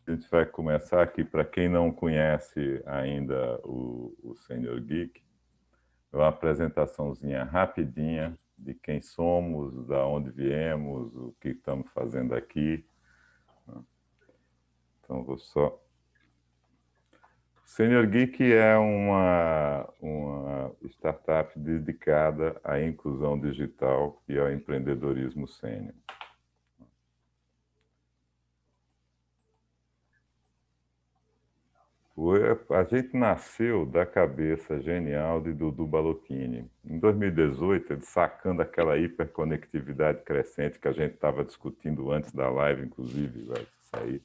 A gente vai começar aqui, para quem não conhece ainda o Senior Geek, é uma apresentaçãozinha rapidinha de quem somos, da onde viemos, o que estamos fazendo aqui. Então, vou só... Senior Geek é uma startup dedicada à inclusão digital e ao empreendedorismo sênior. A gente nasceu da cabeça genial de Dudu Balochini. Em 2018, ele sacando aquela hiperconectividade crescente que a gente estava discutindo antes da live, inclusive, vai sair,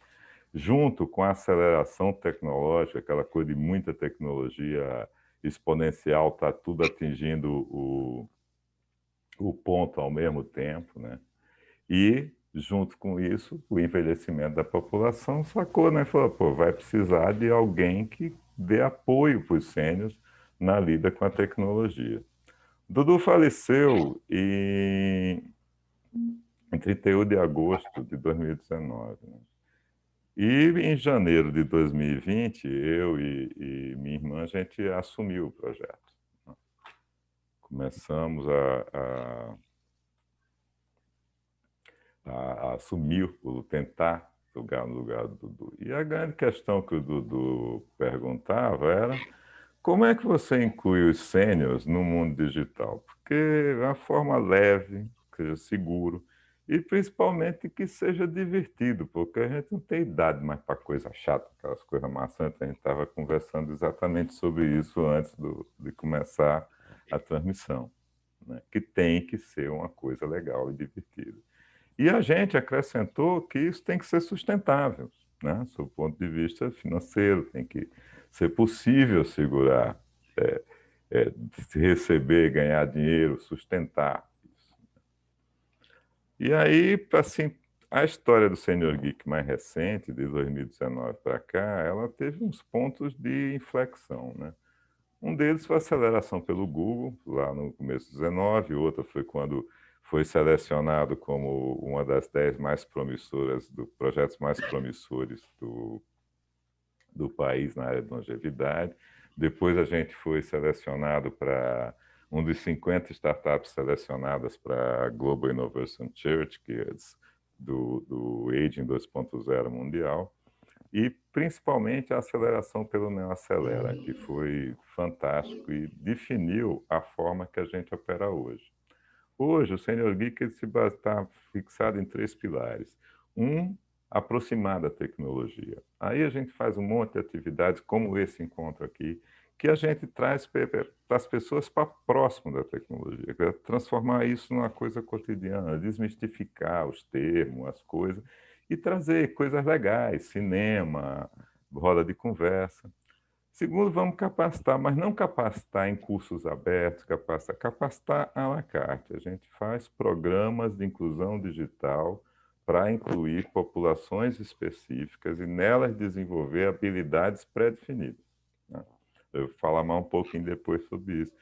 junto com a aceleração tecnológica, aquela coisa de muita tecnologia exponencial, está tudo atingindo o ponto ao mesmo tempo, né? E, junto com isso, o envelhecimento da população sacou, né? Falou, pô, vai precisar de alguém que dê apoio para os sêniors na lida com a tecnologia. Dudu faleceu em 31 de agosto de 2019, né? E em janeiro de 2020, eu e minha irmã, a gente assumiu o projeto, né? Começamos a assumir, tentar jogar no lugar do Dudu. E a grande questão que o Dudu perguntava era como é que você inclui os sêniors no mundo digital? Porque é uma forma leve, que seja seguro e principalmente que seja divertido, porque a gente não tem idade mais para coisa chata, aquelas coisas maçantes. A gente estava conversando exatamente sobre isso antes de começar a transmissão, né? Que tem que ser uma coisa legal e divertida. E a gente acrescentou que isso tem que ser sustentável, né? Sob o ponto de vista financeiro, tem que ser possível segurar, se receber, ganhar dinheiro, sustentar isso. E aí, assim, a história do Senior Geek mais recente, de 2019 para cá, ela teve uns pontos de inflexão, né? Um deles foi a aceleração pelo Google, lá no começo de 19, outro foi quando foi selecionado como uma das 10 mais promissoras, projetos mais promissores do país na área de longevidade. Depois a gente foi selecionado para um dos 50 startups selecionadas para a Global Innovation Church, que é do Aging 2.0 mundial. E, principalmente, a aceleração pelo Neoacelera, que foi fantástico e definiu a forma que a gente opera hoje. Hoje, o Senior Geek está fixado em 3 pilares. Um, aproximar da tecnologia. Aí a gente faz um monte de atividades, como esse encontro aqui, que a gente traz para as pessoas para próximo da tecnologia, transformar isso numa coisa cotidiana, desmistificar os termos, as coisas, e trazer coisas legais, cinema, roda de conversa. Segundo, vamos capacitar, mas não capacitar em cursos abertos, capacitar à la carte. A gente faz programas de inclusão digital para incluir populações específicas e nelas desenvolver habilidades pré-definidas, né? Eu vou falar mais um pouquinho depois sobre isso.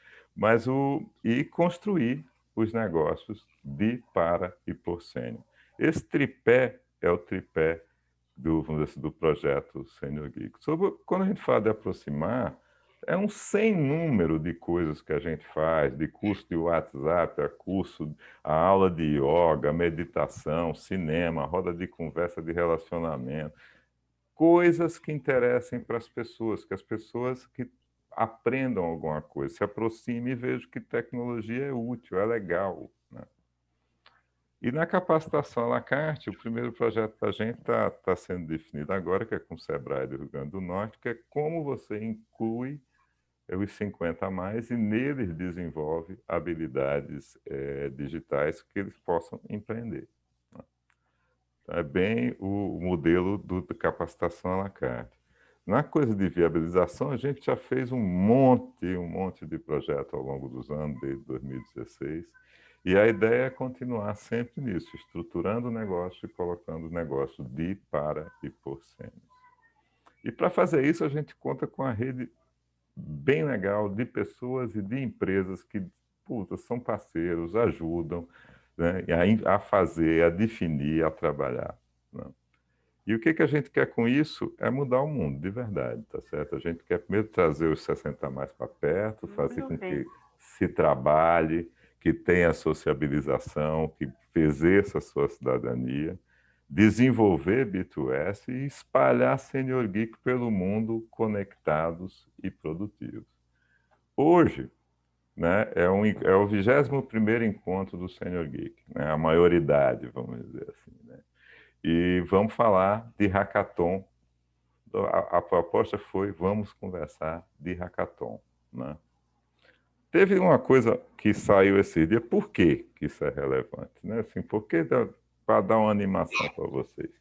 E construir os negócios de, para e por sênior. Esse tripé é o tripé vamos dizer assim, do projeto Senior Geek. Quando a gente fala de aproximar, é um sem número de coisas que a gente faz, de curso de WhatsApp, a aula de yoga, meditação, cinema, roda de conversa de relacionamento, coisas que interessem para as pessoas, que as pessoas que aprendam alguma coisa, se aproximem e vejam que tecnologia é útil, é legal, né? E na capacitação à la carte, o primeiro projeto da gente está sendo definido agora, que é com o Sebrae do Rio Grande do Norte, que é como você inclui os 50 a mais e neles desenvolve habilidades digitais que eles possam empreender, né? Então, é bem o modelo da capacitação à la carte. Na coisa de viabilização, a gente já fez um monte de projeto ao longo dos anos, desde 2016, e a ideia é continuar sempre nisso, estruturando o negócio e colocando o negócio de, para e por sênior. E para fazer isso, a gente conta com uma rede bem legal de pessoas e de empresas que são parceiros, ajudam, né, a fazer, a definir, a trabalhar, né? E o que que a gente quer com isso é mudar o mundo, de verdade, tá certo? A gente quer primeiro trazer os 60 mais para perto, fazer com que se trabalhe, que tenha sociabilização, que exerça a sua cidadania, desenvolver B2S e espalhar Senior Geek pelo mundo conectados e produtivos. Hoje, né, é o 21º encontro do Senior Geek, né, a maioridade, vamos dizer assim, né? E vamos falar de hackathon. A proposta foi, vamos conversar de hackathon, né? Teve uma coisa que saiu esse dia, por que isso é relevante, né? Assim, porque para dar uma animação para vocês.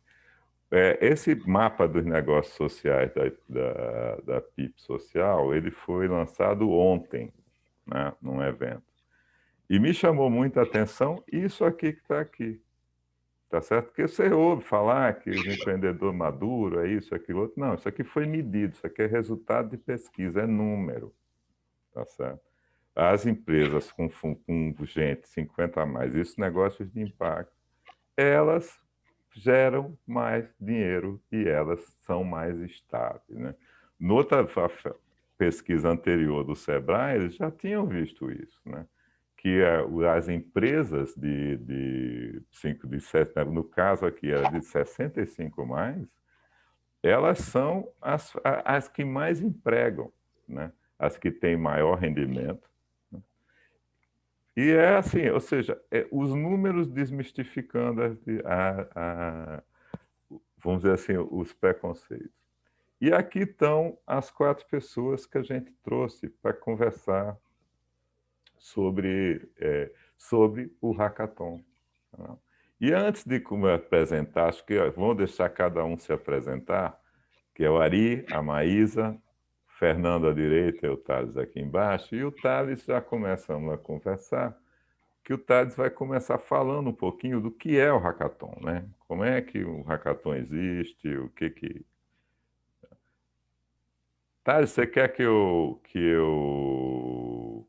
Esse mapa dos negócios sociais da PIP Social, ele foi lançado ontem, né, num evento. E me chamou muita atenção isso aqui que está aqui. Tá certo? Porque você ouve falar que os empreendedores maduros é isso, aquilo outro. Não, isso aqui foi medido, isso aqui é resultado de pesquisa, é número, tá certo? As empresas com gente 50 a mais, esses negócios de impacto, elas geram mais dinheiro e elas são mais estáveis, né? Noutra pesquisa anterior do Sebrae, eles já tinham visto isso, né? Que as empresas de 5 de 7, no caso aqui era de 65 mais, elas são as que mais empregam, né? As que têm maior rendimento. Né? E é assim, ou seja, os números desmistificando vamos dizer assim, os preconceitos. E aqui estão as 4 pessoas que a gente trouxe para conversar sobre o hackathon. Tá? E antes de apresentar, acho que vamos deixar cada um se apresentar, que é o Ari, a Maísa, Fernando à direita e o Thales aqui embaixo, e o Thales já começamos a conversar, que o Thales vai começar falando um pouquinho do que é o hackathon, né? Como é que o hackathon existe, o que que... Thales, você quer que eu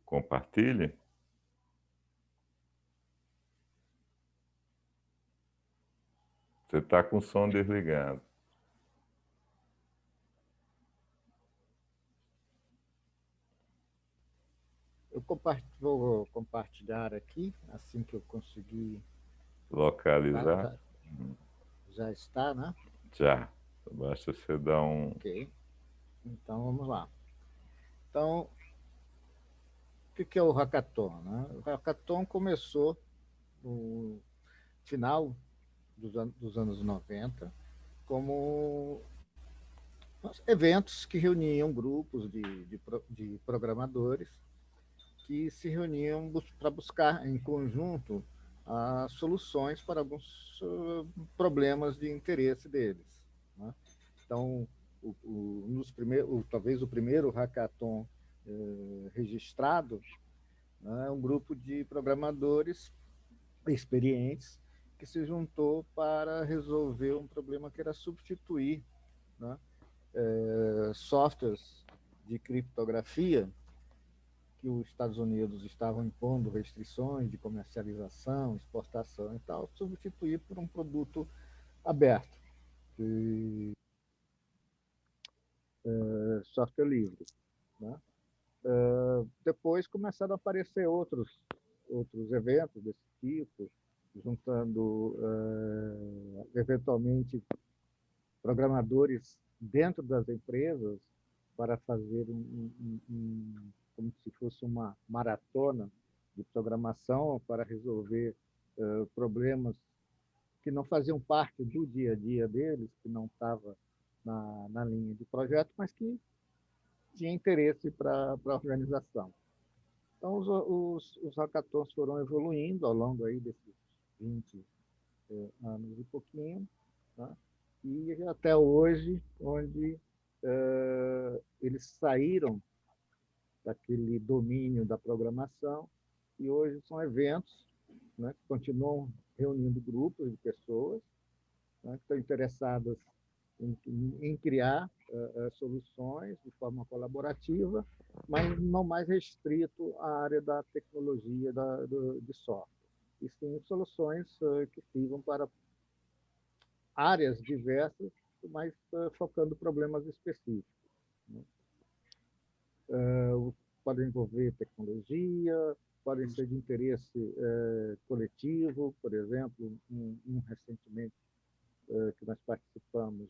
compartilhe? Você está com o som desligado. Vou compartilhar aqui, assim que eu conseguir. Localizar? Já, já está, né? Já. Basta você dar um. Ok. Então vamos lá. Então, o que é o hackathon? Né? O hackathon começou no final dos anos 90 como eventos que reuniam grupos de programadores que se reuniam para buscar em conjunto soluções para alguns problemas de interesse deles. Né? Então, talvez o primeiro hackathon registrado, né, é um grupo de programadores experientes que se juntou para resolver um problema que era substituir, né, softwares de criptografia que os Estados Unidos estavam impondo restrições de comercialização, exportação e tal, substituir por um produto aberto, de software livre. Né? Depois começaram a aparecer outros eventos desse tipo, juntando, eventualmente, programadores dentro das empresas para fazer como se fosse uma maratona de programação para resolver problemas que não faziam parte do dia a dia deles, que não estava na linha de projeto, mas que tinha interesse para a organização. Então, os hackathons foram evoluindo ao longo aí desses 20 anos e pouquinho, né? E até hoje, onde eles saíram daquele domínio da programação e hoje são eventos, né, que continuam reunindo grupos de pessoas, né, que estão interessadas em criar soluções de forma colaborativa, mas não mais restrito à área da tecnologia de software, e sim soluções que sirvam para áreas diversas, mas focando problemas específicos, né? Podem envolver tecnologia, podem ser de interesse coletivo, por exemplo, recentemente que nós participamos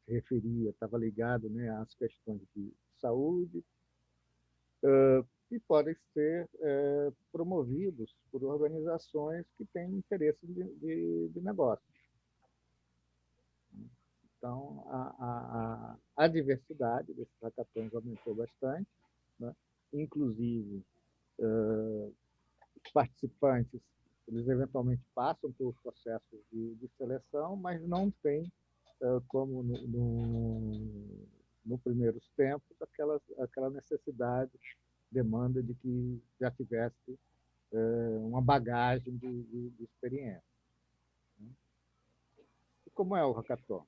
se referia, estava ligado, né, às questões de saúde, e podem ser promovidos por organizações que têm interesse de negócio. Então, a diversidade desses hackathons aumentou bastante, né? Inclusive, os participantes, eles eventualmente passam por processos de seleção, mas não tem, como no primeiros tempos, aquela necessidade, demanda de que já tivesse uma bagagem de experiência. E como é o hackathon?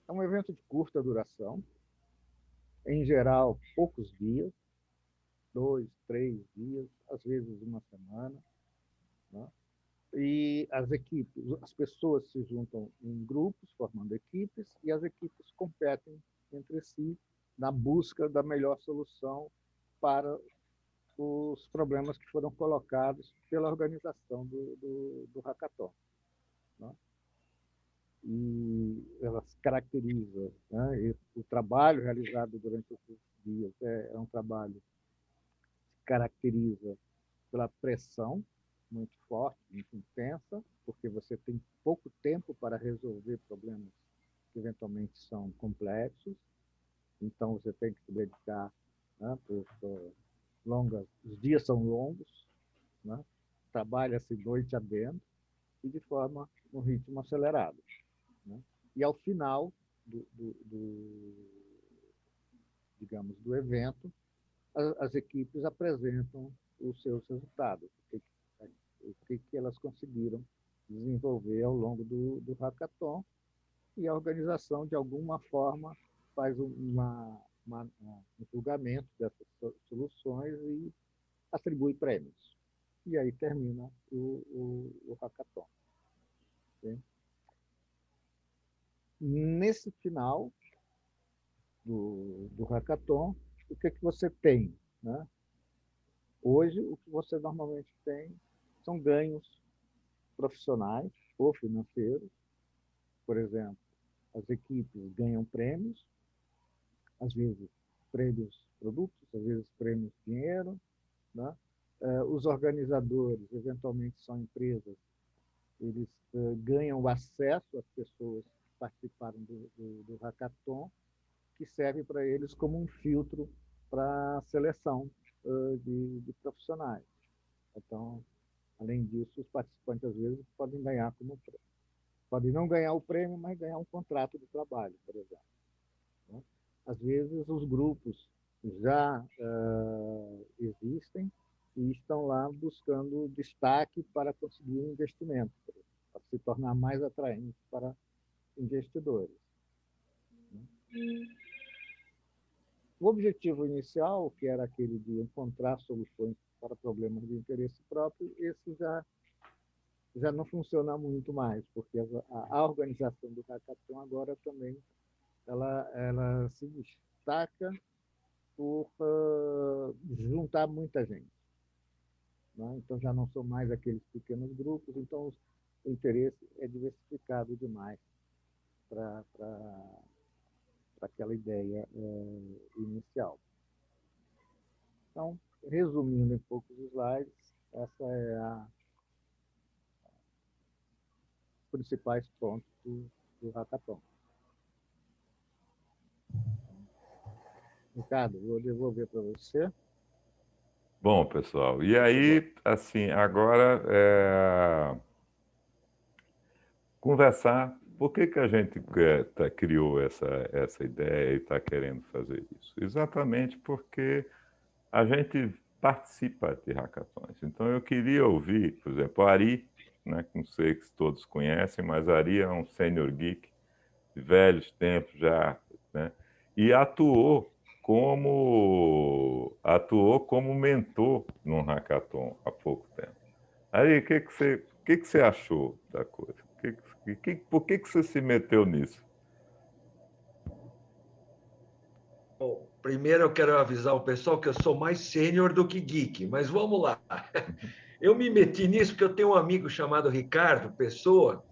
É um evento de curta duração, em geral, poucos dias, 2, 3 dias, às vezes uma semana, né? E as pessoas se juntam em grupos, formando equipes, e as equipes competem entre si na busca da melhor solução para os problemas que foram colocados pela organização do hackathon, né? E elas caracterizam, né? E o trabalho realizado durante esses dias é um trabalho que caracteriza pela pressão muito forte, muito intensa, porque você tem pouco tempo para resolver problemas que eventualmente são complexos, então você tem que se dedicar, né, os dias são longos, né? Trabalha-se noite adentro e de forma, um ritmo acelerado, né? E ao final digamos, do evento, as equipes apresentam os seus resultados, o que elas conseguiram desenvolver ao longo do hackathon, e a organização, de alguma forma, faz um julgamento dessas soluções e atribui prêmios. E aí termina o hackathon. Okay? Nesse final do hackathon, o que você tem, né? Hoje, o que você normalmente tem são ganhos profissionais ou financeiros. Por exemplo, as equipes ganham prêmios, às vezes prêmios produtos, às vezes prêmios dinheiro, né? Os organizadores, eventualmente são empresas, eles ganham o acesso às pessoas que participaram do hackathon, que serve para eles como um filtro para a seleção de profissionais. Então, além disso, os participantes, às vezes, podem ganhar como prêmio. Podem não ganhar o prêmio, mas ganhar um contrato de trabalho, por exemplo, né? Às vezes, os grupos já existem e estão lá buscando destaque para conseguir um investimento, para se tornar mais atraente para investidores. O objetivo inicial, que era aquele de encontrar soluções para problemas de interesse próprio, esse já não funciona muito mais, porque a organização do hackathon agora também ela se destaca por juntar muita gente, né? Então já não são mais aqueles pequenos grupos, então o interesse é diversificado demais para aquela ideia inicial. Então, resumindo em poucos slides, essa é os principais pontos do hackathon. Ricardo, vou devolver para você. Bom, pessoal, e aí, assim, agora conversar por que a gente criou essa ideia e está querendo fazer isso. Exatamente porque a gente participa de hackathons. Então, eu queria ouvir, por exemplo, o Ari, né, que não sei se todos conhecem, mas Ari é um senior geek de velhos tempos já, né, e atuou como mentor num hackathon há pouco tempo. Ari, o que você achou da coisa? Por que você se meteu nisso? Bom, primeiro eu quero avisar o pessoal que eu sou mais sênior do que geek, mas vamos lá. Eu me meti nisso porque eu tenho um amigo chamado Ricardo Pessoa,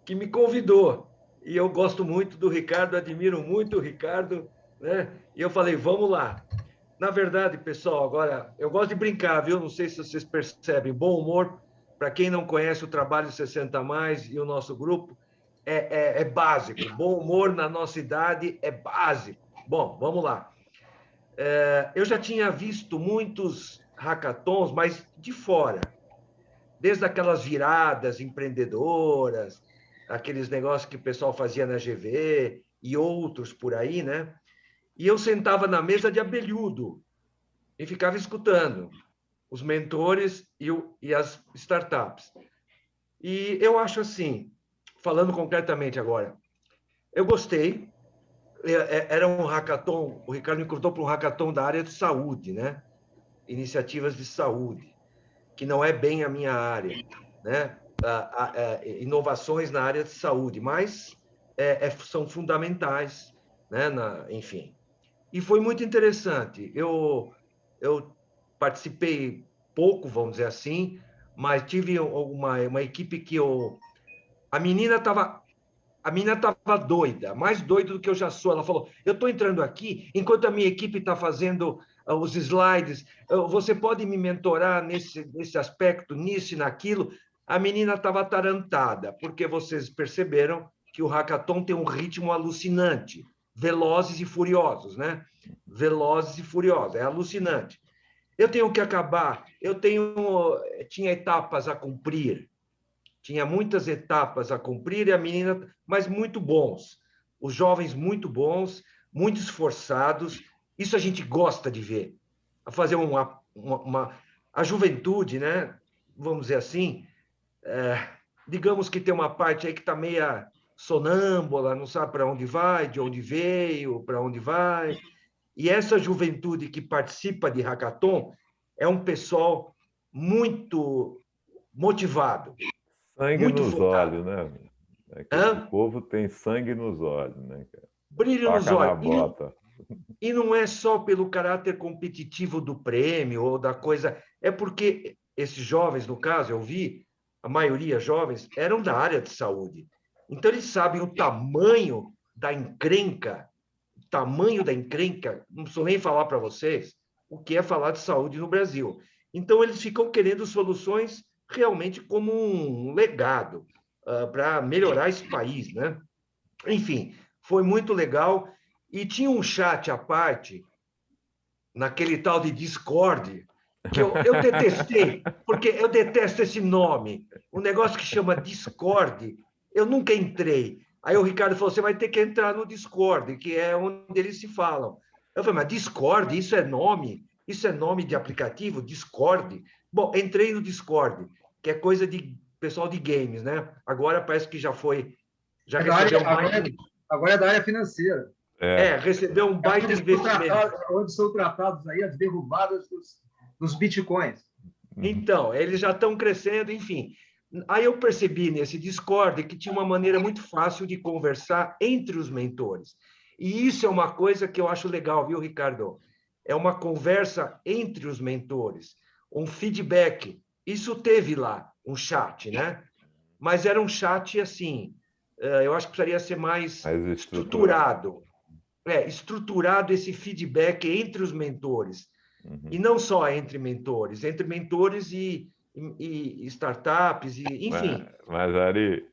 que me convidou. E eu gosto muito do Ricardo, admiro muito o Ricardo, né? E eu falei, vamos lá. Na verdade, pessoal, agora eu gosto de brincar, viu? Não sei se vocês percebem, bom humor. Para quem não conhece o Trabalho 60 Mais e o nosso grupo, é básico. Bom humor na nossa idade é básico. Bom, vamos lá. Eu já tinha visto muitos hackathons, mas de fora, desde aquelas viradas empreendedoras, aqueles negócios que o pessoal fazia na GV e outros por aí, né? E eu sentava na mesa de abelhudo e ficava escutando os mentores e as startups. E eu acho assim, falando concretamente agora, eu gostei. Era um hackathon, o Ricardo me convidou para um hackathon da área de saúde, né? Iniciativas de saúde, que não é bem a minha área, né? Inovações na área de saúde, mas são fundamentais, né? Enfim. E foi muito interessante. Eu participei pouco, vamos dizer assim, mas tive uma equipe que eu. A menina estava. A menina estava doida, mais doida do que eu já sou. Ela falou: eu estou entrando aqui, enquanto a minha equipe está fazendo os slides, você pode me mentorar nesse aspecto, nisso e naquilo? A menina estava atarantada, porque vocês perceberam que o hackathon tem um ritmo alucinante, velozes e furiosos, né? Velozes e furiosos, é alucinante. Eu tenho que acabar, tinha etapas a cumprir, tinha muitas etapas a cumprir e a menina, mas muito bons. Os jovens muito bons, muito esforçados. Isso a gente gosta de ver. A fazer a juventude, né? Vamos dizer assim, digamos que tem uma parte aí que está meia sonâmbula, não sabe para onde vai, de onde veio, para onde vai. E essa juventude que participa de hackathon é um pessoal muito motivado, Sangue muito nos focado. olhos, né? O Hã? povo tem sangue nos olhos, né, cara? Brilho nos Faca na olhos. bota. E não é só pelo caráter competitivo do prêmio ou da coisa, é porque esses jovens, no caso, eu vi, a maioria jovens, eram da área de saúde. Então, eles sabem tamanho da encrenca, não preciso nem falar para vocês o que é falar de saúde no Brasil. Então, eles ficam querendo soluções realmente como um legado para melhorar esse país, né? Enfim, foi muito legal. E tinha um chat à parte, naquele tal de Discord, que eu detestei, porque eu detesto esse nome. Um negócio que chama Discord, eu nunca entrei. Aí o Ricardo falou: você vai ter que entrar no Discord, que é onde eles se falam. Eu falei: mas Discord, isso é nome? Isso é nome de aplicativo? Discord? Bom, entrei no Discord, que é coisa de pessoal de games, né? Agora parece que já É da área, recebeu um baita. agora é da área financeira. Recebeu um baita investimento. Onde são tratados aí as derrubadas dos bitcoins. Então, eles já estão crescendo, enfim. Aí eu percebi nesse Discord que tinha uma maneira muito fácil de conversar entre os mentores. E isso é uma coisa que eu acho legal, viu, Ricardo? É uma conversa entre os mentores, um feedback. Isso teve lá, um chat, né? Mas era um chat assim, eu acho que precisaria ser mais Mais estruturado. estruturado. Estruturado esse feedback entre os mentores. E Uhum. não só entre mentores e startups, enfim. Mas Ari,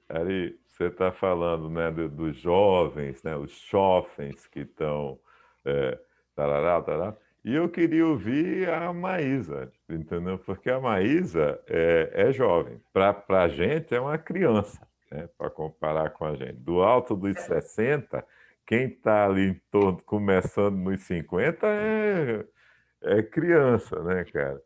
você está falando, né, dos jovens, né, os jovens que estão tarará, tarará, e eu queria ouvir a Maísa, entendeu? Porque a Maísa é jovem. Para a gente é uma criança, né, para comparar com a gente. Do alto dos 60, quem está ali em torno, começando nos 50 é criança, né, cara?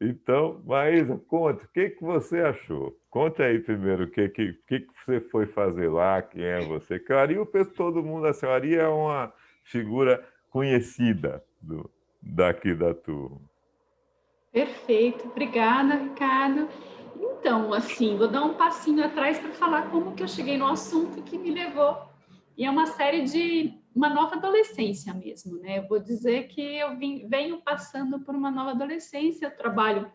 Então, Maísa, conte, o que que você achou? Conte aí primeiro o que você foi fazer lá, quem é você. Que o Ari, eu penso todo mundo assim, o Ari é uma figura conhecida daqui da turma. Perfeito, obrigada, Ricardo. Então, assim, vou dar um passinho atrás para falar como que eu cheguei no assunto que me levou. E é uma série de uma nova adolescência mesmo, né? Eu vou dizer que eu venho passando por uma nova adolescência, eu trabalho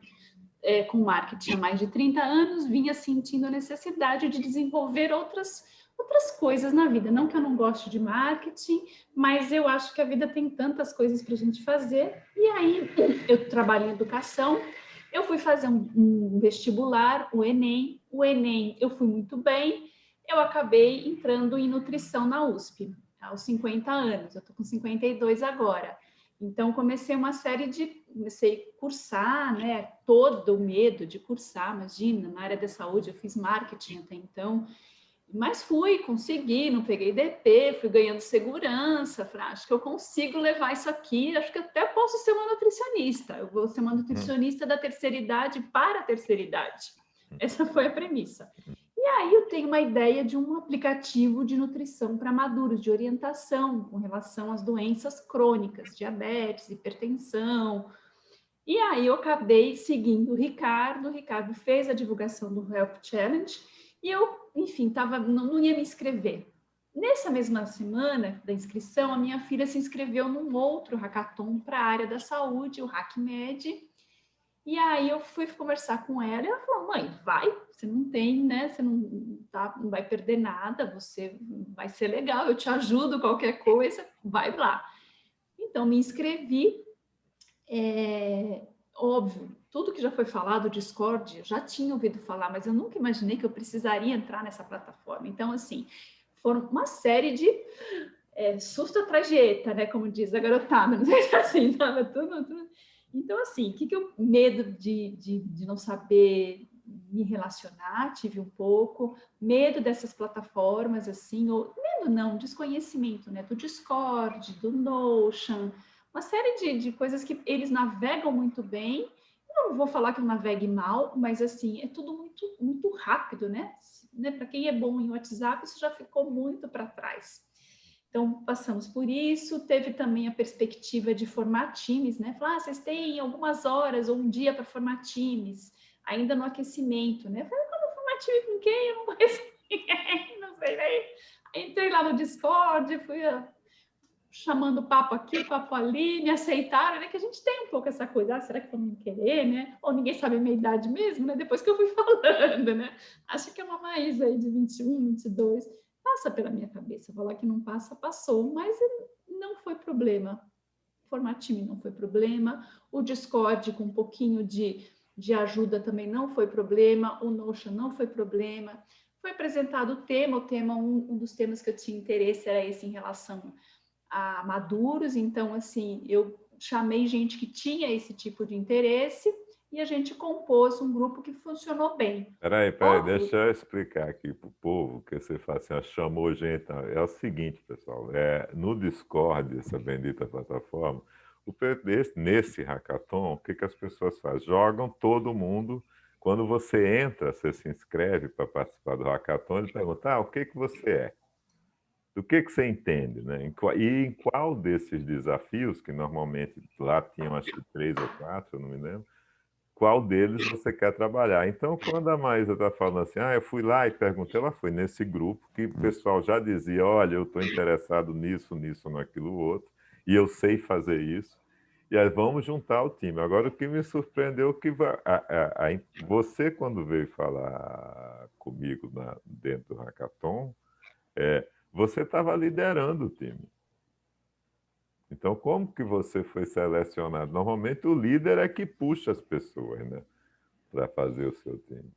com marketing há mais de 30 anos, vinha sentindo a necessidade de desenvolver outras coisas na vida. Não que eu não goste de marketing, mas eu acho que a vida tem tantas coisas para a gente fazer. E aí, eu trabalho em educação, eu fui fazer um vestibular, o Enem. O Enem, eu fui muito bem, eu acabei entrando em nutrição na USP, aos 50 anos. Eu estou com 52 agora. Então, comecei a cursar, né? Todo o medo de cursar, imagina, na área da saúde, eu fiz marketing até então, mas consegui, não peguei DP, fui ganhando segurança, falei, acho que eu consigo levar isso aqui, acho que até posso ser uma nutricionista, eu vou ser uma nutricionista da terceira idade para a terceira idade. Essa foi a premissa. E aí eu tenho uma ideia de um aplicativo de nutrição para maduros, de orientação com relação às doenças crônicas, diabetes, hipertensão. E aí eu acabei seguindo o Ricardo fez a divulgação do Health Challenge e eu, enfim, não ia me inscrever. Nessa mesma semana da inscrição, a minha filha se inscreveu num outro hackathon para a área da saúde, o HackMed. E aí eu fui conversar com ela e ela falou, mãe, vai, você não tem, né? Você não vai perder nada, você vai ser legal, eu te ajudo, qualquer coisa, vai lá. Então, me inscrevi, óbvio, tudo que já foi falado, Discord, eu já tinha ouvido falar, mas eu nunca imaginei que eu precisaria entrar nessa plataforma. Então, assim, foram uma série de susto atrás de eta, né? Como diz a garotada, não sei se assim, tava tudo. Então, assim, medo de não saber me relacionar, tive um pouco, medo dessas plataformas, assim, ou medo não, desconhecimento, né? Do Discord, do Notion, uma série de coisas que eles navegam muito bem. Eu não vou falar que eu navegue mal, mas, assim, é tudo muito rápido, né? Para quem é bom em WhatsApp, isso já ficou muito para trás. Então, passamos por isso, teve também a perspectiva de formar times, né? Falar, vocês têm algumas horas ou um dia para formar times, ainda no aquecimento, né? Falei, como formar time com quem? Eu não conheço ninguém, não sei nem. Entrei lá no Discord, fui chamando papo aqui, papo ali, me aceitaram, né? Que a gente tem um pouco essa coisa, será que vão me querer, né? Ou ninguém sabe a minha idade mesmo, né? Depois que eu fui falando, né? Acho que é uma Maísa aí de 21, 22, passa pela minha cabeça, falar que não passa, passou, mas não foi problema. Formar time não foi problema, o Discord com um pouquinho de ajuda também não foi problema, o Notion não foi problema. Foi apresentado o tema, um dos temas que eu tinha interesse era esse em relação a maduros, então, assim, eu chamei gente que tinha esse tipo de interesse e a gente compôs um grupo que funcionou bem. Peraí, deixa eu explicar aqui para o povo, que você fala assim, chamou gente. É o seguinte, pessoal, no Discord, essa bendita plataforma, nesse hackathon, o que as pessoas fazem? Jogam todo mundo. Quando você entra, você se inscreve para participar do hackathon, ele pergunta, o que você é? Do que você entende, né? E em qual desses desafios, que normalmente lá tinham acho que 3 ou 4, eu não me lembro, qual deles você quer trabalhar. Então, quando a Maísa está falando assim, eu fui lá e perguntei, ela foi nesse grupo que o pessoal já dizia, olha, eu estou interessado nisso, naquilo, outro, e eu sei fazer isso, e aí vamos juntar o time. Agora, o que me surpreendeu que você, quando veio falar comigo dentro do hackathon, você estava liderando o time. Então, como que você foi selecionado? Normalmente o líder é que puxa as pessoas, né, para fazer o seu time.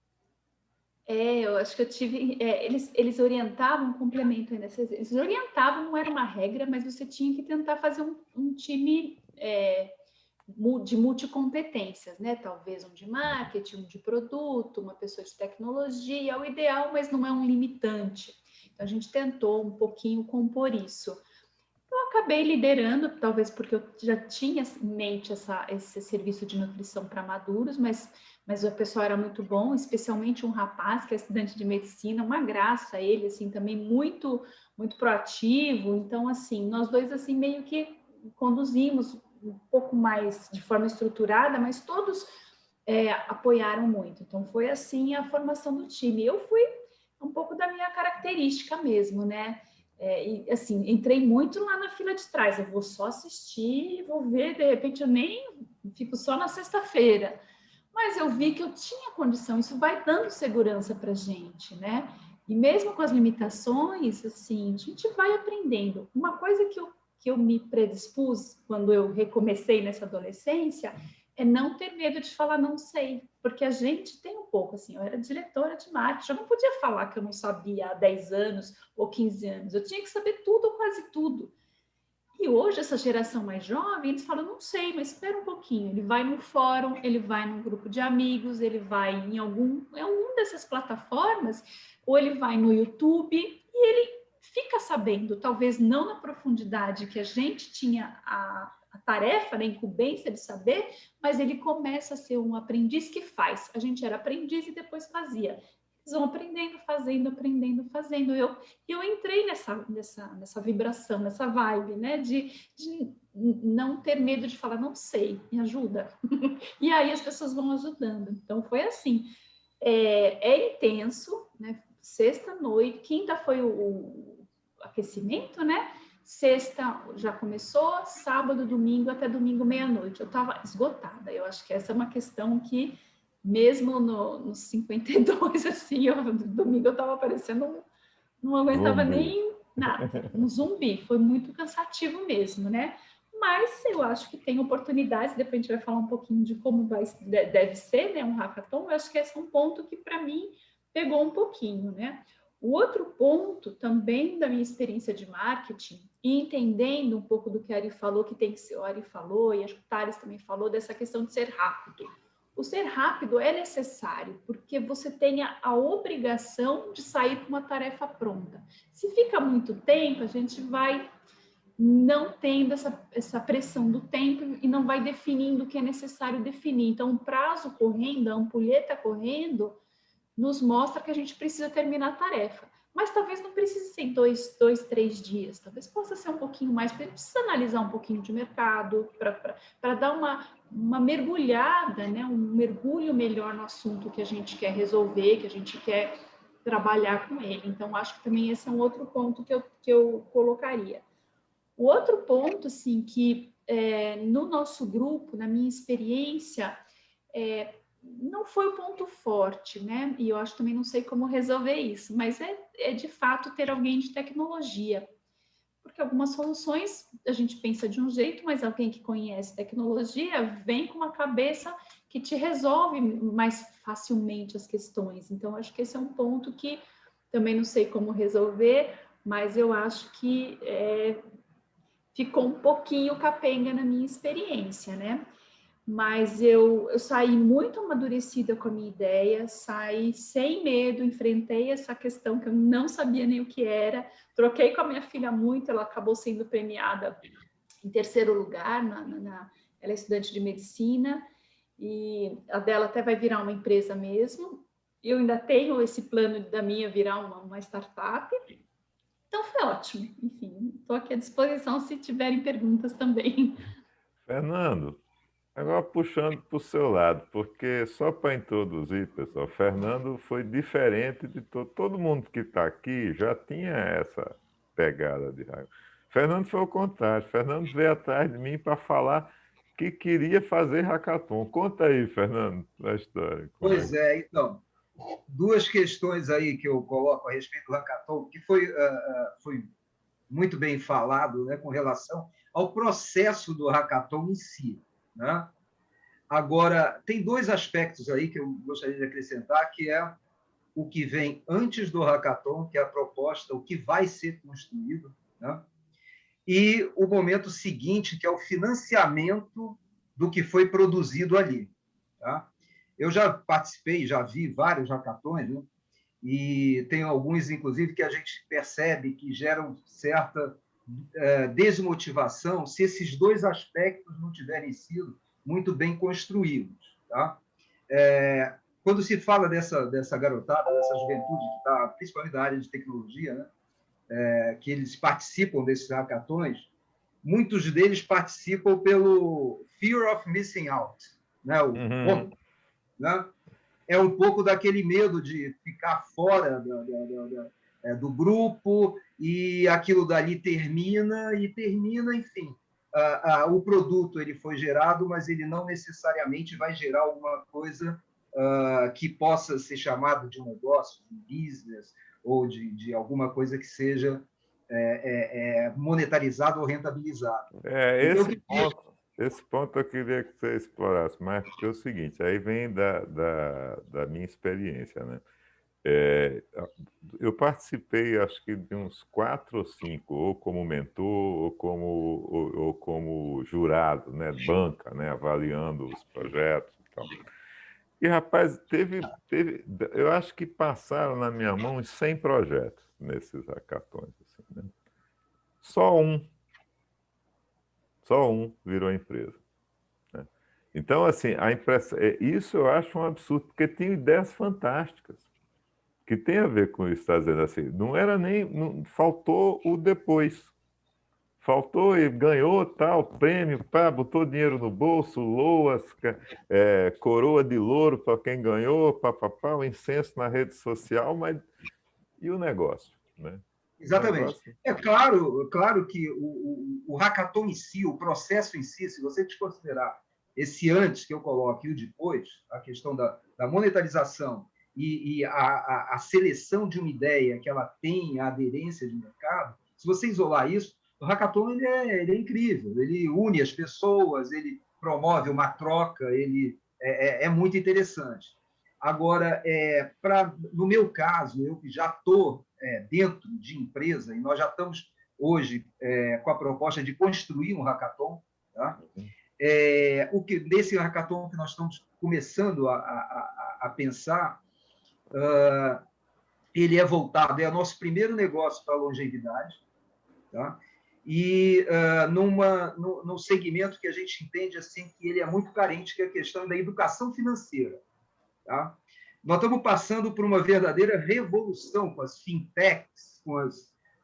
Eu acho que eu tive... eles orientavam um complemento ainda. Eles orientavam, não era uma regra, mas você tinha que tentar fazer um time de multicompetências, né? Talvez um de marketing, um de produto, uma pessoa de tecnologia, é o ideal, mas não é um limitante. Então, a gente tentou um pouquinho compor isso. Eu acabei liderando, talvez porque eu já tinha em mente esse serviço de nutrição para maduros, mas o pessoal era muito bom, especialmente um rapaz que é estudante de medicina, uma graça ele, assim, também muito, muito proativo. Então, assim, nós dois, assim, meio que conduzimos um pouco mais de forma estruturada, mas todos apoiaram muito. Então, foi assim a formação do time. Eu fui um pouco da minha característica mesmo, né? E assim, entrei muito lá na fila de trás. Eu vou só assistir, vou ver, de repente eu nem fico só na sexta-feira. Mas eu vi que eu tinha condição, isso vai dando segurança para a gente, né? E mesmo com as limitações, assim, a gente vai aprendendo. Uma coisa que eu me predispus quando eu recomecei nessa adolescência é não ter medo de falar não sei, porque a gente tem um pouco, assim, eu era diretora de marketing, eu não podia falar que eu não sabia há 10 anos ou 15 anos, eu tinha que saber tudo ou quase tudo. E hoje, essa geração mais jovem, eles falam, não sei, mas espera um pouquinho. Ele vai no fórum, ele vai num grupo de amigos, ele vai em algum dessas plataformas, ou ele vai no YouTube e ele fica sabendo, talvez não na profundidade que a gente tinha a tarefa, a incumbência de saber, mas ele começa a ser um aprendiz que faz. A gente era aprendiz e depois fazia. Eles vão aprendendo, fazendo, aprendendo, fazendo. Eu entrei nessa vibração, nessa vibe, né? De não ter medo de falar, não sei, me ajuda. E aí as pessoas vão ajudando. Então, foi assim. É intenso, né? Sexta noite, quinta foi o aquecimento, né? Sexta já começou, sábado, domingo, até domingo, meia-noite. Eu estava esgotada. Eu acho que essa é uma questão que mesmo nos 52, assim, domingo eu estava parecendo, não aguentava nem nada, um zumbi, foi muito cansativo mesmo, né? Mas eu acho que tem oportunidades, depois a gente vai falar um pouquinho de como deve ser, né, um hackathon. Eu acho que esse é um ponto que para mim pegou um pouquinho, né? O outro ponto também da minha experiência de marketing, e entendendo um pouco do que a Ari falou, que tem que ser, o Ari falou, e acho que o Thales também falou, dessa questão de ser rápido. O ser rápido é necessário, porque você tem a obrigação de sair com uma tarefa pronta. Se fica muito tempo, a gente vai não tendo essa pressão do tempo e não vai definindo o que é necessário definir. Então, o prazo correndo, a ampulheta correndo, nos mostra que a gente precisa terminar a tarefa. Mas talvez não precise ser 2, 3 dias, talvez possa ser um pouquinho mais, porque precisa analisar um pouquinho de mercado, para dar uma mergulhada, né? Um mergulho melhor no assunto que a gente quer resolver, que a gente quer trabalhar com ele. Então, acho que também esse é um outro ponto que eu colocaria. O outro ponto, assim, que no nosso grupo, na minha experiência, não foi o ponto forte, né? E eu acho também não sei como resolver isso, mas é de fato ter alguém de tecnologia. Porque algumas soluções a gente pensa de um jeito, mas alguém que conhece tecnologia vem com uma cabeça que te resolve mais facilmente as questões. Então, acho que esse é um ponto que também não sei como resolver, mas eu acho que ficou um pouquinho capenga na minha experiência, né? Mas eu saí muito amadurecida com a minha ideia, saí sem medo, enfrentei essa questão que eu não sabia nem o que era, troquei com a minha filha muito, ela acabou sendo premiada em terceiro lugar, ela é estudante de medicina, e a dela até vai virar uma empresa mesmo. Eu ainda tenho esse plano da minha virar uma startup, então foi ótimo. Enfim, estou aqui à disposição se tiverem perguntas também. Fernando, agora puxando para o seu lado, porque só para introduzir, pessoal, Fernando foi diferente de todo mundo que está aqui já tinha essa pegada de raiva. Fernando foi o contrário, Fernando veio atrás de mim para falar que queria fazer hackathon. Conta aí, Fernando, a história. Pois é, então, duas questões aí que eu coloco a respeito do hackathon, que foi muito bem falado, né, com relação ao processo do hackathon em si, né? Agora, tem dois aspectos aí que eu gostaria de acrescentar, que é o que vem antes do hackathon, que é a proposta, o que vai ser construído, né? E o momento seguinte, que é o financiamento do que foi produzido ali. Tá? Eu já participei, já vi vários hackathons, né? E tem alguns, inclusive, que a gente percebe que geram certa desmotivação se esses dois aspectos não tiverem sido muito bem construídos. Tá? Quando se fala dessa garotada, dessa juventude que está, principalmente na área de tecnologia, né? Que eles participam desses hackathons, muitos deles participam pelo fear of missing out, né? né? É um pouco daquele medo de ficar fora do grupo e aquilo dali termina, enfim. O produto ele foi gerado, mas ele não necessariamente vai gerar alguma coisa que possa ser chamado de um negócio, de business, ou de alguma coisa que seja monetarizado ou rentabilizado. Então, Esse ponto eu queria que você explorasse mais, porque é o seguinte, aí vem da minha experiência, né? Eu participei, acho que de uns 4 ou 5, ou como mentor, ou como jurado, né? Banca, né? Avaliando os projetos e tal. E, rapaz, eu acho que passaram na minha mão uns 100 projetos nesses hackathons, assim, né? Só um virou empresa, né? Então, assim, isso eu acho um absurdo, porque tem ideias fantásticas que tem a ver com isso, está dizendo assim. Não era nem. Não, faltou o depois. Faltou e ganhou tal prêmio, pá, botou dinheiro no bolso, loas, coroa de louro para quem ganhou, papapá, o incenso na rede social, mas e o negócio, né? Exatamente. É claro que o hackathon em si, o processo em si, se você desconsiderar esse antes que eu coloco e o depois, a questão da monetarização e a seleção de uma ideia que ela tem a aderência de mercado, se você isolar isso, o hackathon ele é incrível, ele une as pessoas, ele promove uma troca, ele é muito interessante. Agora, no meu caso, eu que já estou dentro de empresa, e nós já estamos hoje com a proposta de construir um hackathon, tá? Nesse hackathon que nós estamos começando a pensar, ele é voltado, é o nosso primeiro negócio para a longevidade, tá? E num segmento que a gente entende assim que ele é muito carente, que é a questão da educação financeira. Tá? Nós estamos passando por uma verdadeira revolução com as fintechs, com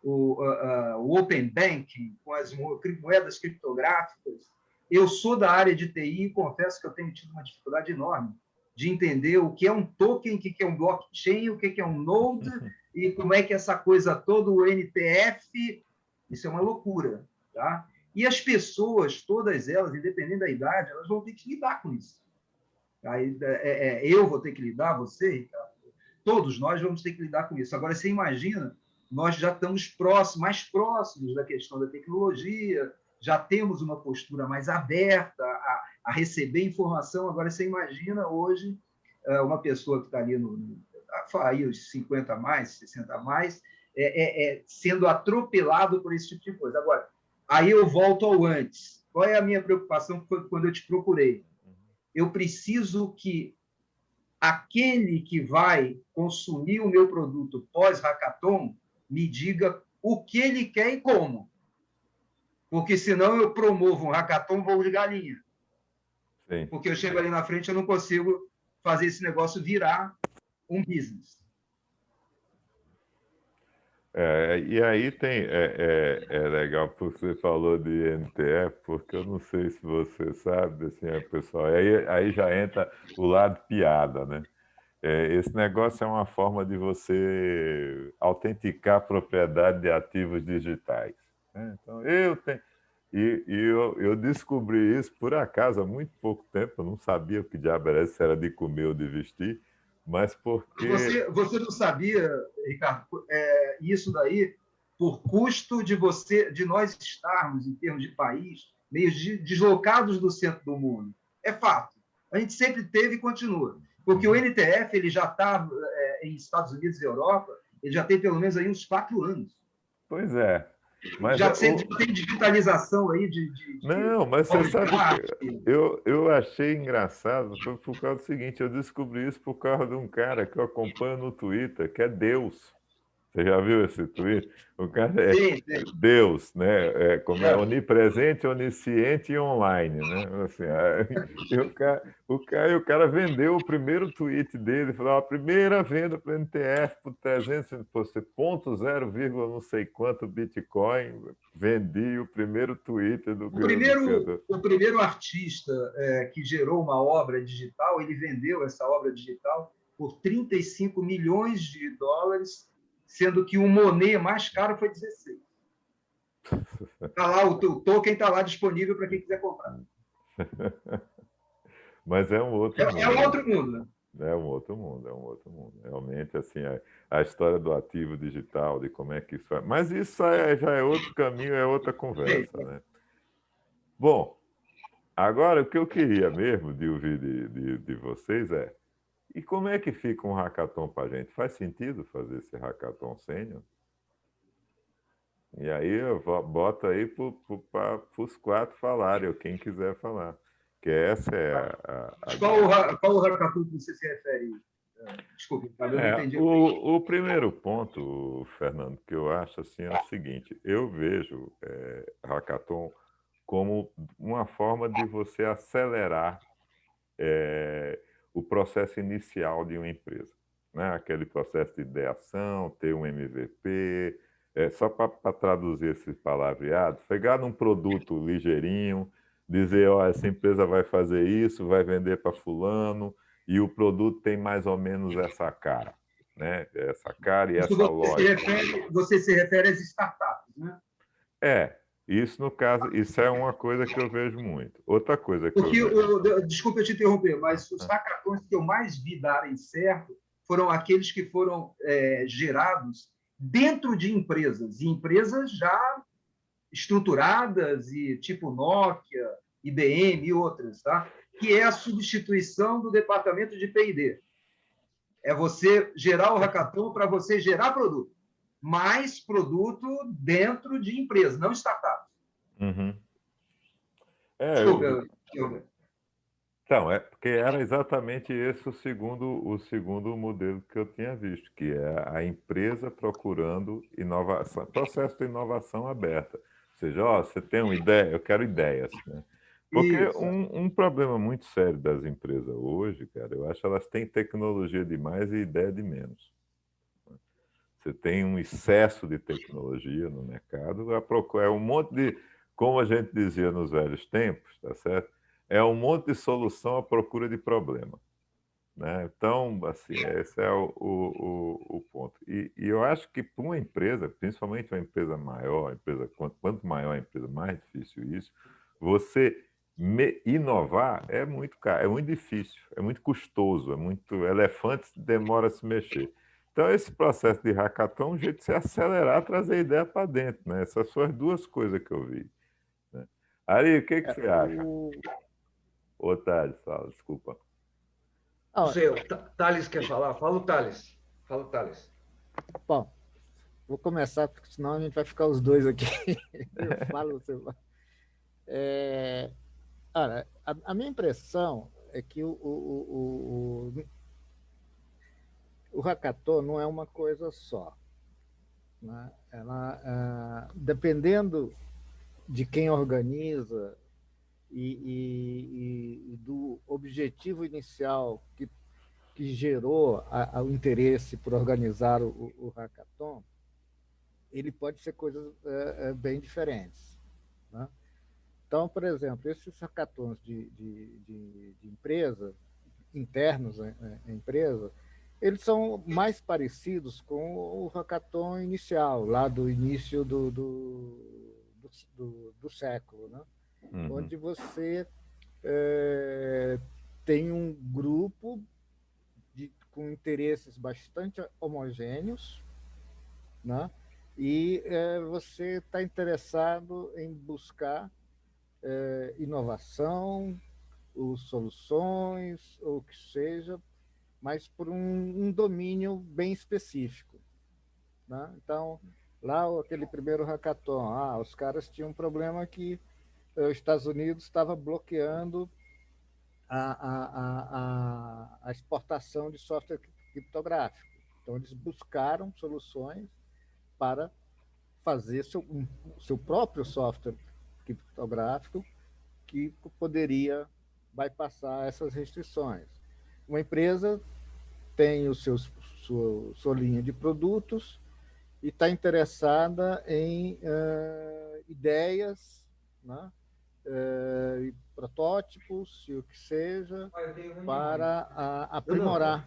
o open banking, com as moedas criptográficas. Eu sou da área de TI e confesso que eu tenho tido uma dificuldade enorme de entender o que é um token, o que é um blockchain, o que é um node e como é que essa coisa toda, o NTF, isso é uma loucura. Tá? E as pessoas, todas elas, independente da idade, elas vão ter que lidar com isso. Aí, eu vou ter que lidar, você, todos nós vamos ter que lidar com isso. Agora, você imagina, nós já estamos mais próximos da questão da tecnologia, já temos uma postura mais aberta a receber informação. Agora, você imagina hoje uma pessoa que está ali aí os 50 a mais, 60 a mais, sendo atropelado por esse tipo de coisa. Agora, aí eu volto ao antes. Qual é a minha preocupação que foi quando eu te procurei? Eu preciso que aquele que vai consumir o meu produto pós-hackathon me diga o que ele quer e como. Porque senão eu promovo um hackathon voo de galinha. Sim. Porque eu chego ali na frente e eu não consigo fazer esse negócio virar um business. E aí é legal porque você falou de NTF, porque eu não sei se você sabe, assim, pessoal, aí já entra o lado piada, né? Esse negócio é uma forma de você autenticar a propriedade de ativos digitais, né? Então, eu descobri isso por acaso há muito pouco tempo, eu não sabia o que diabo era, se era de comer ou de vestir, mas porque... Você não sabia, Ricardo, isso daí por custo de nós estarmos, em termos de país, meio deslocados do centro do mundo. É fato. A gente sempre teve e continua. Porque o NTF ele já está em Estados Unidos e Europa, ele já tem pelo menos aí uns 4 anos. Pois é. Mas já tem digitalização aí Não, mas você sabe que eu achei engraçado, foi por causa do seguinte, eu descobri isso por causa de um cara que eu acompanho no Twitter, que é Deus. Você já viu esse tweet? O cara é Sim, sim. Deus, né? Como é onipresente, onisciente e online, né? Assim, e o cara vendeu o primeiro tweet dele, falou: a primeira venda para o NTF por 300, você, ponto 0, não sei quanto Bitcoin, vendi o primeiro tweet do criador. O primeiro artista que gerou uma obra digital, ele vendeu essa obra digital por 35 milhões de dólares, sendo que o Monet mais caro foi 16. Tá lá, o token está lá disponível para quem quiser comprar. Mas é um outro mundo. É um outro mundo. É um outro mundo, é um outro mundo. Realmente, assim, a história do ativo digital, de como é que isso é. Mas isso já é outro caminho, é outra conversa, né? Bom, agora o que eu queria mesmo de ouvir de vocês é: e como é que fica um hackathon para a gente? Faz sentido fazer esse hackathon sênior? E aí eu boto aí para os 4 falarem, ou quem quiser falar. Que essa é a Qual o hackathon que você se refere? Desculpe, eu não entendi. O primeiro ponto, Fernando, que eu acho assim, é o seguinte: eu vejo hackathon como uma forma de você acelerar o processo inicial de uma empresa, né? Aquele processo de ideação, ter um MVP, só para traduzir esse palavreado, pegar num produto ligeirinho, dizer: ó, essa empresa vai fazer isso, vai vender para fulano, e o produto tem mais ou menos essa cara, né? Essa cara e essa lógica. Você se refere às startups, né? Isso no caso, isso é uma coisa que eu vejo muito. Outra coisa que eu vejo... Desculpa eu te interromper, mas os hackathons que eu mais vi darem certo foram aqueles que foram gerados dentro de empresas, e empresas já estruturadas, e tipo Nokia, IBM e outras, tá? Que é a substituição do departamento de P&D. É você gerar o hackathon para você gerar produto. Mais produto dentro de empresa, não startup. Uhum. Desculpa, Então, porque era exatamente esse o segundo modelo que eu tinha visto, que é a empresa procurando inovação, processo de inovação aberta. Ou seja, ó, você tem uma ideia, eu quero ideias, né? Porque um problema muito sério das empresas hoje, cara, eu acho que elas têm tecnologia demais e ideia de menos. Você tem um excesso de tecnologia no mercado, é um monte de, como a gente dizia nos velhos tempos, tá certo? É um monte de solução à procura de problema, né? Então, assim, esse é o ponto. E eu acho que para uma empresa, principalmente uma empresa maior, quanto maior a empresa, mais difícil isso, você inovar é muito caro, é muito difícil, é muito custoso, é muito elefante, demora a se mexer. Então, esse processo de hackathon é um jeito de se acelerar, trazer ideia para dentro, né? Essas são as duas coisas que eu vi, né? Ari, o que você acha? Ô, Thales, fala, desculpa. Não sei, o Thales quer falar? Fala o Thales. Fala o Thales. Bom, vou começar, porque senão a gente vai ficar os dois aqui. Eu falo, você fala. Olha, a minha impressão é que o hackathon não é uma coisa só, né? Dependendo de quem organiza e do objetivo inicial que gerou o interesse por organizar o hackathon, ele pode ser coisas bem diferentes, né? Então, por exemplo, esses hackathons de empresa, internos à empresa, eles são mais parecidos com o hackathon inicial, lá do início do século, né? Uhum. Onde você tem um grupo com interesses bastante homogêneos, né? E você está interessado em buscar inovação, ou soluções, ou o que seja, mas por um domínio bem específico, né? Então, lá aquele primeiro hackathon, os caras tinham um problema que os Estados Unidos estava bloqueando a exportação de software criptográfico. Então, eles buscaram soluções para fazer seu próprio software criptográfico que poderia bypassar essas restrições. Uma empresa tem sua linha de produtos e está interessada em ideias, né? Protótipos, e o que seja, para aprimorar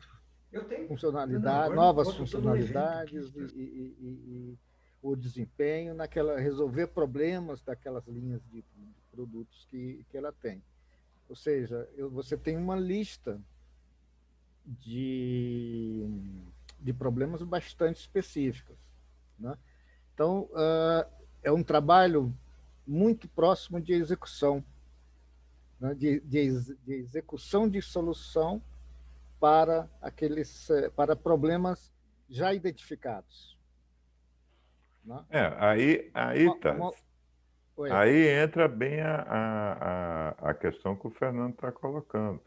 novas funcionalidades e o desempenho resolver problemas daquelas linhas de produtos que ela tem. Ou seja, você tem uma lista de problemas bastante específicas, né? Então, é um trabalho muito próximo de execução, né? de execução de solução para problemas já identificados, né? Aí entra bem a questão que o Fernando está colocando,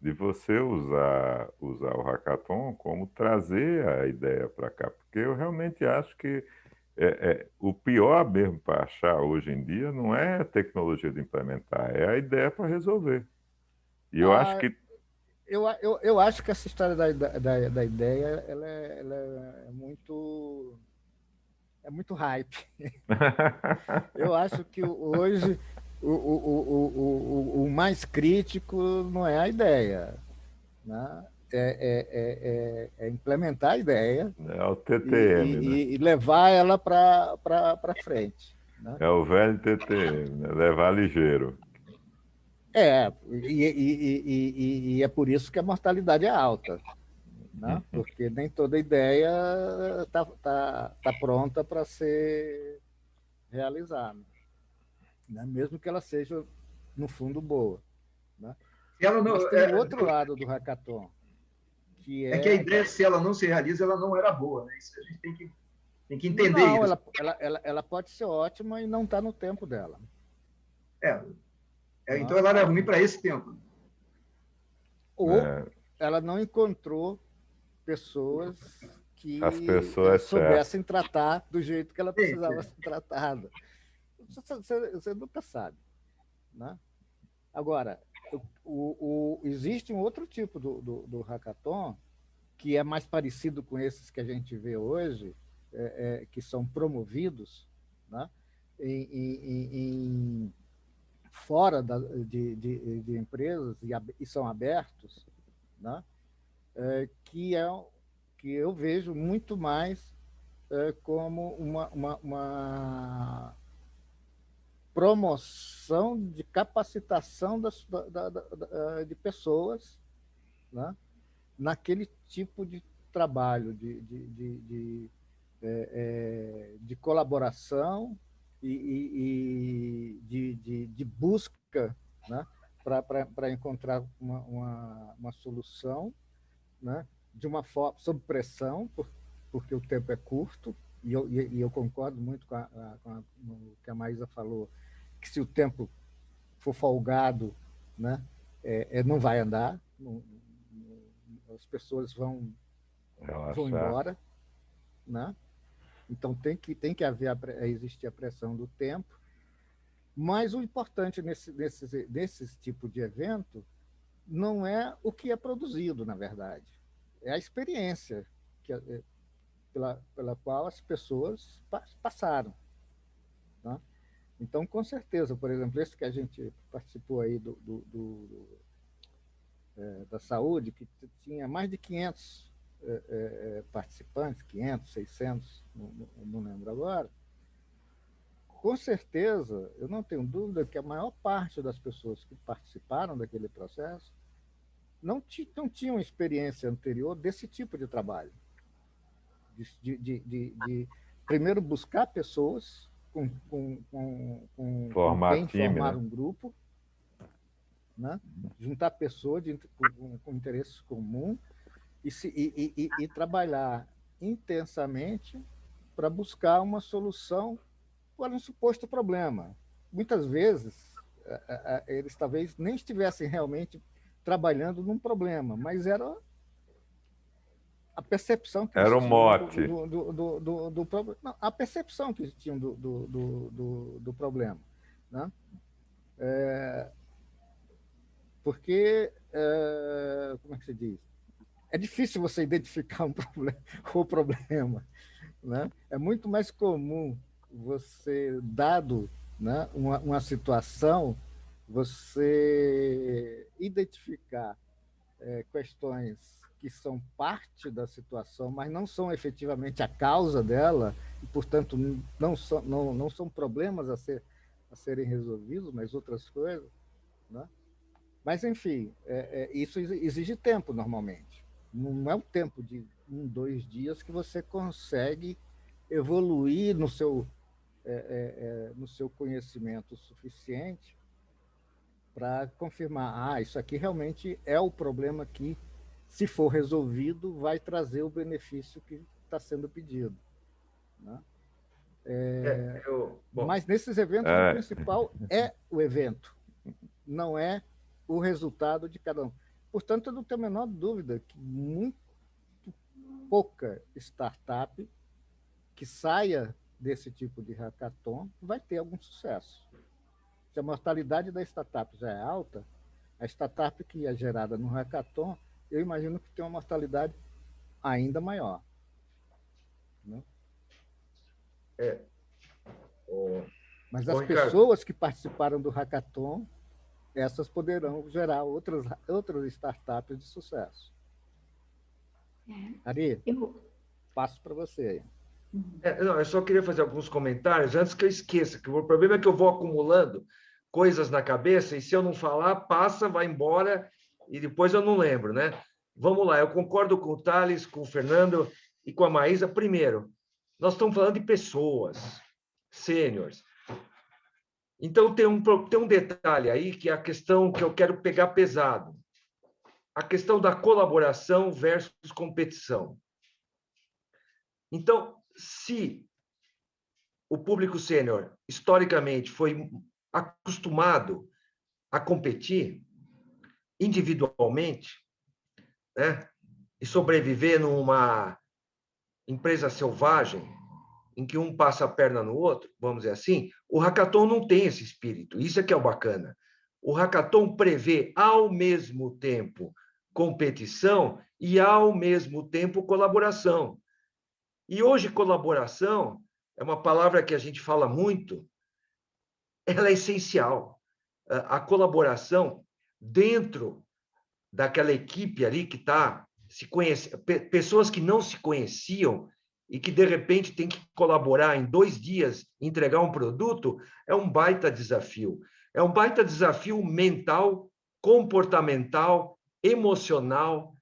de você usar o hackathon como trazer a ideia para cá, porque eu realmente acho que o pior mesmo para achar hoje em dia não é a tecnologia de implementar, é a ideia para resolver. E eu acho que eu acho que essa história da ideia ela é muito hype. Eu acho que hoje o mais crítico não é a ideia, né? É implementar a ideia, é o TTM, né? e levar ela para frente, né? É o velho TTM, né? Levar ligeiro. E é por isso que a mortalidade é alta, né? Porque nem toda ideia tá pronta para ser realizada, né? Mesmo que ela seja, no fundo, boa, né? Mas tem o outro lado do hackathon, que que a ideia, se ela não se realiza, ela não era boa, né? Isso a gente tem que entender. Não, isso. Ela pode ser ótima e não está no tempo dela. Então ela era ruim para esse tempo. Ou ela não encontrou pessoas que soubessem tratar do jeito que ela precisava ser tratada. Você nunca sabe, né? Agora, existe um outro tipo do hackathon que é mais parecido com esses que a gente vê hoje, que são promovidos, né? Fora de empresas e são abertos, né? Que eu vejo muito mais como uma promoção de capacitação de pessoas, né? Naquele tipo de trabalho de colaboração e de busca, né? Para encontrar uma solução, né? De uma forma sob pressão, porque o tempo é curto, e eu concordo muito com o que a Maísa falou, que se o tempo for folgado, né? Não vai andar, as pessoas vão embora, né? Então tem que existir a pressão do tempo, mas o importante nesses tipos de evento não é o que é produzido, na verdade, é a experiência pela qual as pessoas passaram, né? Então, com certeza, por exemplo, esse que a gente participou aí da saúde, que tinha mais de 500 participantes, 500, 600, não lembro agora, com certeza, eu não tenho dúvida que a maior parte das pessoas que participaram daquele processo não tinham experiência anterior desse tipo de trabalho. De primeiro buscar pessoas com quem formar um grupo, né? Juntar pessoas com interesses comuns e trabalhar intensamente para buscar uma solução para um suposto problema. Muitas vezes, eles talvez nem estivessem realmente trabalhando num problema, mas era a percepção que Era eles o tinham mote. do problema. Não, a percepção que eles tinham do problema. Né? Porque, como é que se diz? É difícil você identificar o problema. Né? É muito mais comum você, dado, né, uma situação, você identificar questões que são parte da situação, mas não são efetivamente a causa dela, e, portanto, não são problemas a serem resolvidos, mas outras coisas. Né? Mas, enfim, isso exige tempo, normalmente. Não é um tempo de 1, 2 dias que você consegue evoluir no seu conhecimento suficiente para confirmar, isso aqui realmente é o problema que, se for resolvido, vai trazer o benefício que está sendo pedido. Né? Mas nesses eventos, o principal é o evento, não é o resultado de cada um. Portanto, eu não tenho a menor dúvida que muito pouca startup que saia desse tipo de hackathon vai ter algum sucesso. Se a mortalidade da startup já é alta, a startup que é gerada no hackathon, eu imagino que tem uma mortalidade ainda maior. Né? Mas as pessoas que participaram do hackathon, essas poderão gerar outras startups de sucesso. Ari, passo para você. Não, eu só queria fazer alguns comentários antes que eu esqueça, que o problema é que eu vou acumulando coisas na cabeça e se eu não falar, passa, vai embora e depois eu não lembro, né? Vamos lá, eu concordo com o Thales, com o Fernando e com a Maísa. Primeiro, nós estamos falando de pessoas, sêniores. Então, tem um detalhe aí que é a questão que eu quero pegar pesado. A questão da colaboração versus competição. Então, se o público sênior, historicamente, foi acostumado a competir individualmente, né, e sobreviver numa empresa selvagem, em que um passa a perna no outro, vamos dizer assim, o hackathon não tem esse espírito. Isso é que é o bacana. O hackathon prevê, ao mesmo tempo, competição e, ao mesmo tempo, colaboração. E hoje, colaboração é uma palavra que a gente fala muito, ela é essencial. A colaboração dentro daquela equipe ali que está se conhecendo, pessoas que não se conheciam e que, de repente, tem que colaborar em 2 dias, entregar um produto, é um baita desafio. É um baita desafio mental, comportamental, emocional,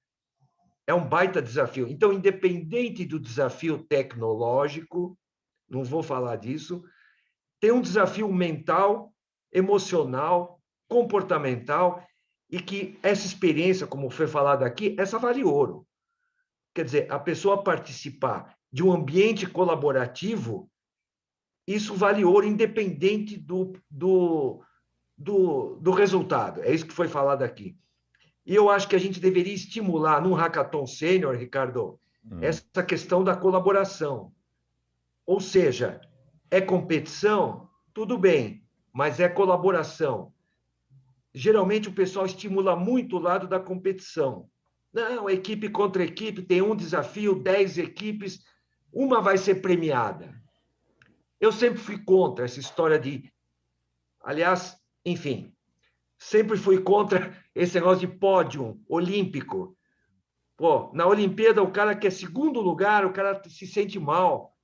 é um baita desafio. Então, independente do desafio tecnológico, não vou falar disso, tem um desafio mental, emocional, comportamental, e que essa experiência, como foi falado aqui, essa vale ouro. Quer dizer, a pessoa participar de um ambiente colaborativo, isso vale ouro, independente do resultado. É isso que foi falado aqui. E eu acho que a gente deveria estimular, num hackathon sênior, Ricardo, essa questão da colaboração. Ou seja, é competição, tudo bem, mas é colaboração. Geralmente o pessoal estimula muito o lado da competição. Não, equipe contra equipe, tem um desafio, 10 equipes, uma vai ser premiada. Eu sempre fui contra essa história de... Aliás, enfim, sempre fui contra esse negócio de pódio olímpico. Pô, na Olimpíada, o cara que é segundo lugar, o cara se sente mal,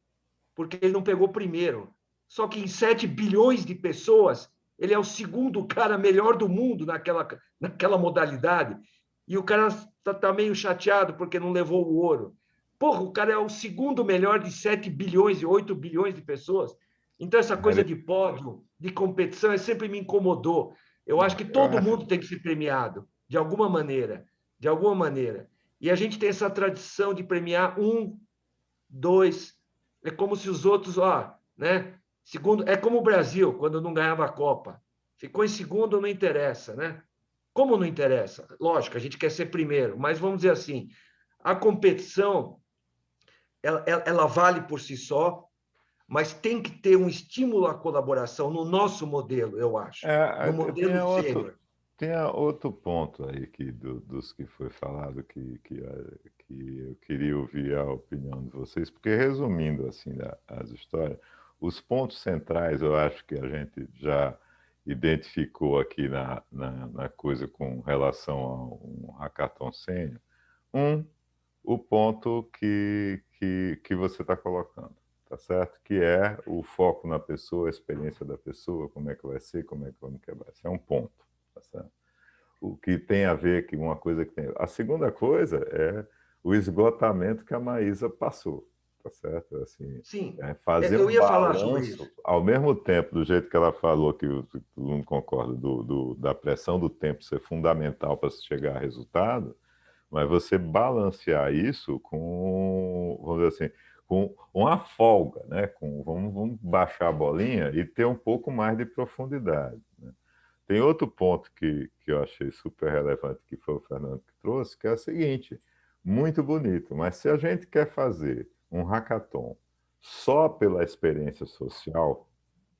porque ele não pegou primeiro. Só que em 7 bilhões de pessoas, ele é o segundo cara melhor do mundo naquela modalidade. E o cara está meio chateado porque não levou o ouro. Porra, o cara é o segundo melhor de 7 bilhões e 8 bilhões de pessoas. Então, essa coisa de pódio, de competição, sempre me incomodou. Eu acho que todo mundo tem que ser premiado, de alguma maneira. De alguma maneira. E a gente tem essa tradição de premiar 1, 2. É como se os outros, né? Segundo, é como o Brasil, quando não ganhava a Copa. Ficou em segundo, não interessa, né? Como não interessa? Lógico, a gente quer ser primeiro, mas vamos dizer assim, A competição, ela vale por si só, mas tem que ter um estímulo à colaboração no nosso modelo, eu acho. No modelo sênior. Tinha outro ponto aí dos que foi falado que eu queria ouvir a opinião de vocês, porque resumindo assim as histórias, os pontos centrais eu acho que a gente já identificou aqui na coisa com relação a um hackathon sênior. O ponto que você está colocando, tá certo? Que é o foco na pessoa, a experiência da pessoa, como é que vai ser, como é que vamos quebrar. Esse é um ponto, tá certo? O que tem a ver com uma coisa que tem... A segunda coisa é o esgotamento que a Maísa passou, tá certo? Assim, Sim, fazer eu um ia falar sobre isso. balanço, ao mesmo tempo, do jeito que ela falou, que todo mundo concorda, da pressão do tempo ser fundamental para se chegar a resultado, mas você balancear isso com, vamos dizer assim, com uma folga, né? Vamos baixar a bolinha e ter um pouco mais de profundidade, né? Tem outro ponto que eu achei super relevante, que foi o Fernando que trouxe, que é o seguinte, muito bonito, mas se a gente quer fazer um hackathon só pela experiência social,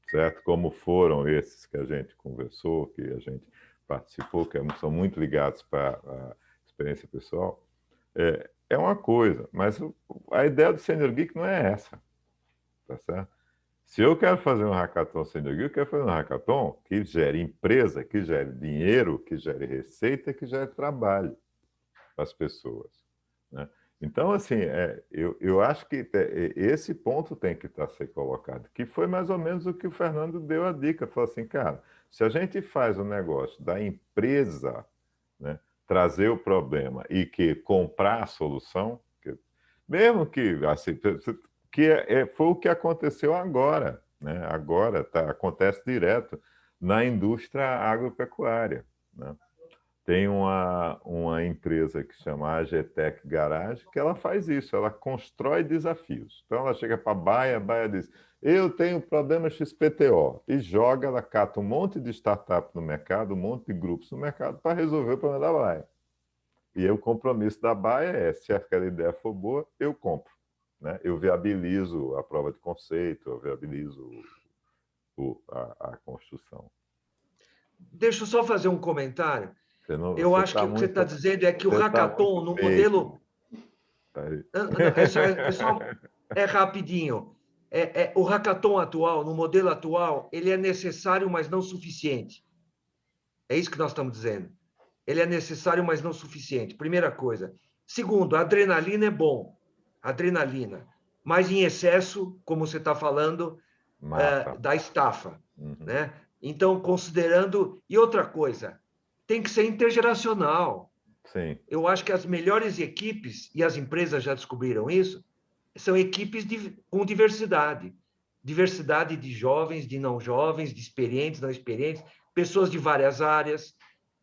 certo? Como foram esses que a gente conversou, que a gente participou, que são muito ligados para a experiência pessoal, é uma coisa, mas a ideia do Senior Geek não é essa, tá certo? Se eu quero fazer um hackathon Senior Geek, eu quero fazer um hackathon que gere empresa, que gere dinheiro, que gere receita, que gere trabalho para as pessoas, né? Então, assim, eu acho que esse ponto tem que estar ser colocado, que foi mais ou menos o que o Fernando deu a dica. Falou assim, cara, se a gente faz o negócio da empresa, né, trazer o problema e que comprar a solução, mesmo que, assim, foi o que aconteceu agora, né? Agora acontece direto na indústria agropecuária, né? Tem uma empresa que chama AGTech Garage, que ela faz isso, ela constrói desafios. Então ela chega para a Baia diz, eu tenho problema XPTO, e joga, ela cata um monte de startup no mercado, um monte de grupos no mercado para resolver o problema da Baia. E aí o compromisso da Baia é, se aquela ideia for boa, eu compro, né? Eu viabilizo a prova de conceito, eu viabilizo a construção. Deixa eu só fazer um comentário. Eu Você acho que o que você está dizendo é que o você tá hackathon, muito no fake. modelo... É rapidinho. O hackathon atual, no modelo atual, ele é necessário, mas não suficiente. É isso que nós estamos dizendo. Ele é necessário, mas não suficiente. Primeira coisa. Segundo, a adrenalina é bom. Adrenalina. Mas em excesso, como você está falando, Mata. da estafa. Uhum. Né? Então, considerando... E outra coisa, tem que ser intergeracional. Sim. Eu acho que as melhores equipes, e as empresas já descobriram isso, são equipes com diversidade. Diversidade de jovens, de não jovens, de experientes, não experientes, pessoas de várias áreas.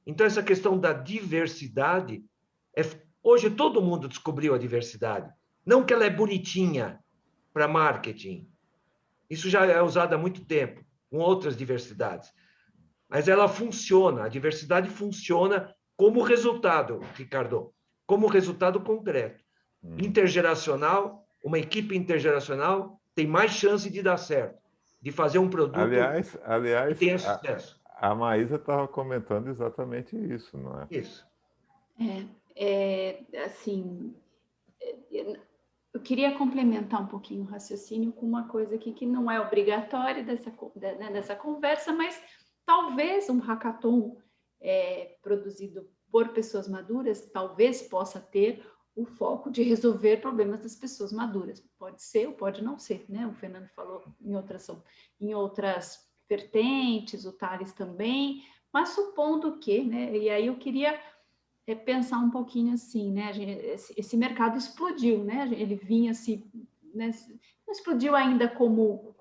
Então, essa questão da diversidade, hoje todo mundo descobriu a diversidade. Não que ela é bonitinha para marketing. Isso já é usado há muito tempo, com outras diversidades. Mas ela funciona, a diversidade funciona como resultado, Ricardo, como resultado concreto. Intergeracional, uma equipe intergeracional tem mais chance de dar certo, de fazer um produto aliás, que tenha sucesso. A Maísa estava comentando exatamente isso, não é? Isso. Assim, eu queria complementar um pouquinho o raciocínio com uma coisa aqui que não é obrigatória dessa conversa, mas talvez um hackathon produzido por pessoas maduras, talvez possa ter o foco de resolver problemas das pessoas maduras. Pode ser ou pode não ser, né? O Fernando falou em outras vertentes, o Thales também, mas supondo que, né? E aí eu queria pensar um pouquinho assim, né? Esse mercado explodiu, né? Ele vinha assim, né? Não explodiu ainda como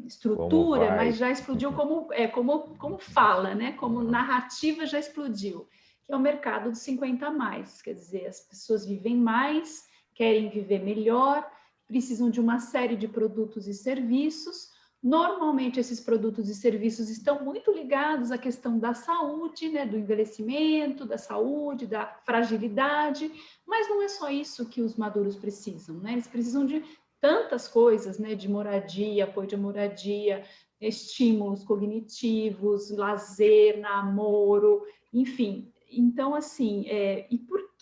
estrutura, Como mas já explodiu como fala, né? Como narrativa já explodiu, que é o mercado dos 50 a mais. Quer dizer, as pessoas vivem mais, querem viver melhor, precisam de uma série de produtos e serviços, Normalmente, esses produtos e serviços estão muito ligados à questão da saúde, né, do envelhecimento, da saúde, da fragilidade, mas não é só isso que os maduros precisam, né? Eles precisam de tantas coisas, né, de moradia, apoio de moradia, estímulos cognitivos, lazer, namoro, enfim. Então, assim,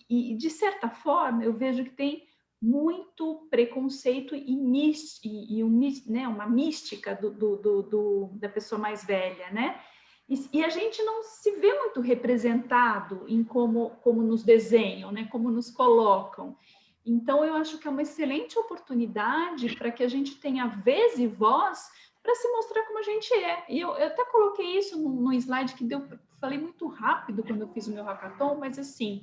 e de certa forma, eu vejo que tem muito preconceito né, uma mística da pessoa mais velha, né? E a gente não se vê muito representado em como nos desenham, né? Como nos colocam. Então, eu acho que é uma excelente oportunidade para que a gente tenha vez e voz para se mostrar como a gente é. E eu até coloquei isso no slide que falei muito rápido quando eu fiz o meu hackathon, mas assim,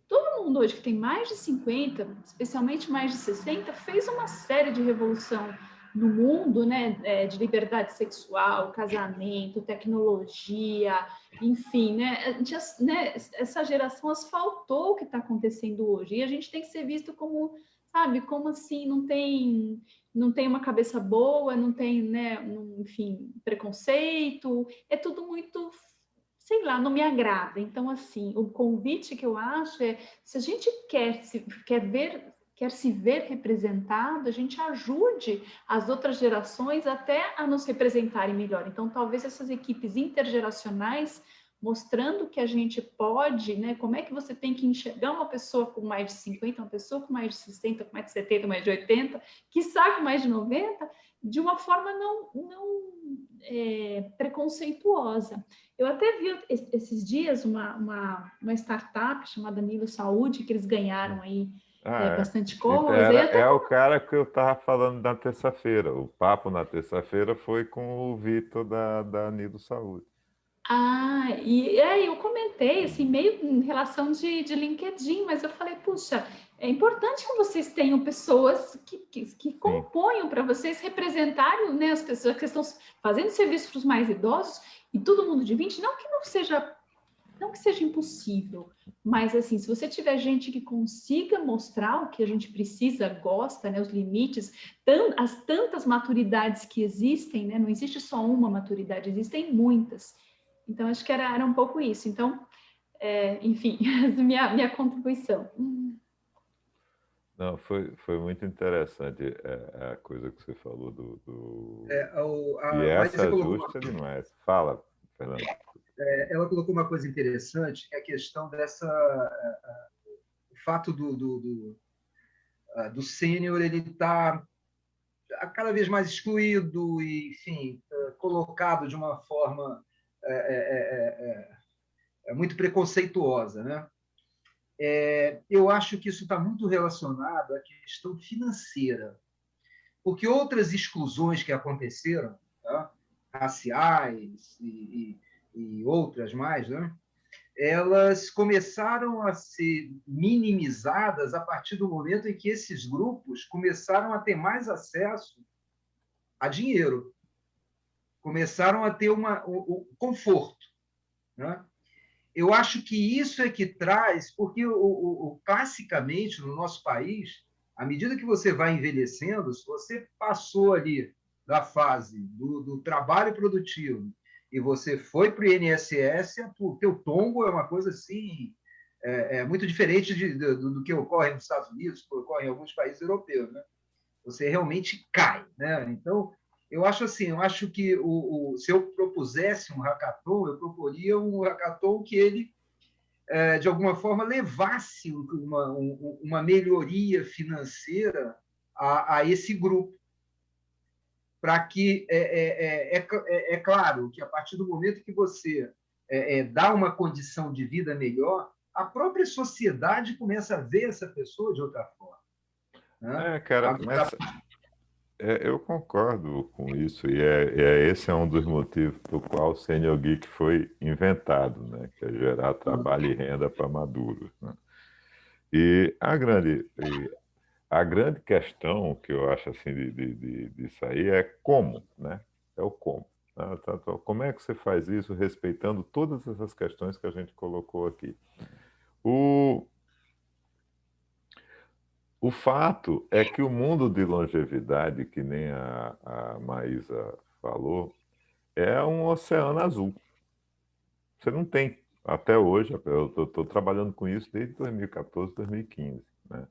todo mundo hoje que tem mais de 50, especialmente mais de 60, fez uma série de revolução no mundo, né, de liberdade sexual, casamento, tecnologia, enfim, né, essa geração asfaltou o que está acontecendo hoje, e a gente tem que ser visto como, sabe, como assim, não tem uma cabeça boa, não tem, né, enfim, preconceito, é tudo muito, sei lá, não me agrada. Então, assim, o convite que eu acho é, se a gente quer se ver representado, a gente ajude as outras gerações até a nos representarem melhor. Então, talvez essas equipes intergeracionais mostrando que a gente pode, né? Como é que você tem que enxergar uma pessoa com mais de 50, uma pessoa com mais de 60, com mais de 70, mais de 80, quiçá com mais de 90, de uma forma não preconceituosa. Eu até vi esses dias uma startup chamada Nilo Saúde, que eles ganharam aí bastante Então, coisa. é o cara que eu estava falando na terça-feira. O papo na terça-feira foi com o Vitor da Nido Saúde. E aí eu comentei, assim, meio em relação de LinkedIn, mas eu falei, puxa, é importante que vocês tenham pessoas que componham para vocês representarem, né, as pessoas que estão fazendo serviço para os mais idosos e todo mundo de 20, não que seja impossível, mas assim, se você tiver gente que consiga mostrar o que a gente precisa, gosta, né, os limites, as tantas maturidades que existem, né, não existe só uma maturidade, existem muitas. Então, acho que era um pouco isso. Então, enfim, minha contribuição. Não, foi muito interessante a coisa que você falou E A Laís essa colocou ajuste é demais. Fala, Fernando. ela colocou uma coisa interessante, que é a questão o fato do sênior ele está cada vez mais excluído e, enfim, colocado de uma forma muito preconceituosa, né? Eu acho que isso está muito relacionado à questão financeira, porque outras exclusões que aconteceram, tá? Raciais e outras mais, né? Elas começaram a ser minimizadas a partir do momento em que esses grupos começaram a ter mais acesso a dinheiro, começaram a ter o conforto, né? Eu acho que isso é que traz, porque classicamente no nosso país, à medida que você vai envelhecendo, se você passou ali da fase do trabalho produtivo e você foi para o INSS, o teu tombo é uma coisa assim, muito diferente do que ocorre nos Estados Unidos, que ocorre em alguns países europeus, né? Você realmente cai, né? Então, eu acho assim, eu acho que se eu propusesse um hackathon, eu proporia um hackathon que ele, de alguma forma, levasse uma melhoria financeira a esse grupo, para que, é claro, que a partir do momento que você dá uma condição de vida melhor, a própria sociedade começa a ver essa pessoa de outra forma, né? Cara, mas eu concordo com isso, e esse é um dos motivos pelo qual o Senior Geek foi inventado, né? Que é gerar trabalho e renda para maduros, né? E a grande questão que eu acho assim disso aí é como, né? É o como. Então, como é que você faz isso respeitando todas essas questões que a gente colocou aqui? O fato é que o mundo de longevidade, que nem a Maísa falou, é um oceano azul. Você não tem, até hoje, eu estou trabalhando com isso desde 2014, 2015, né?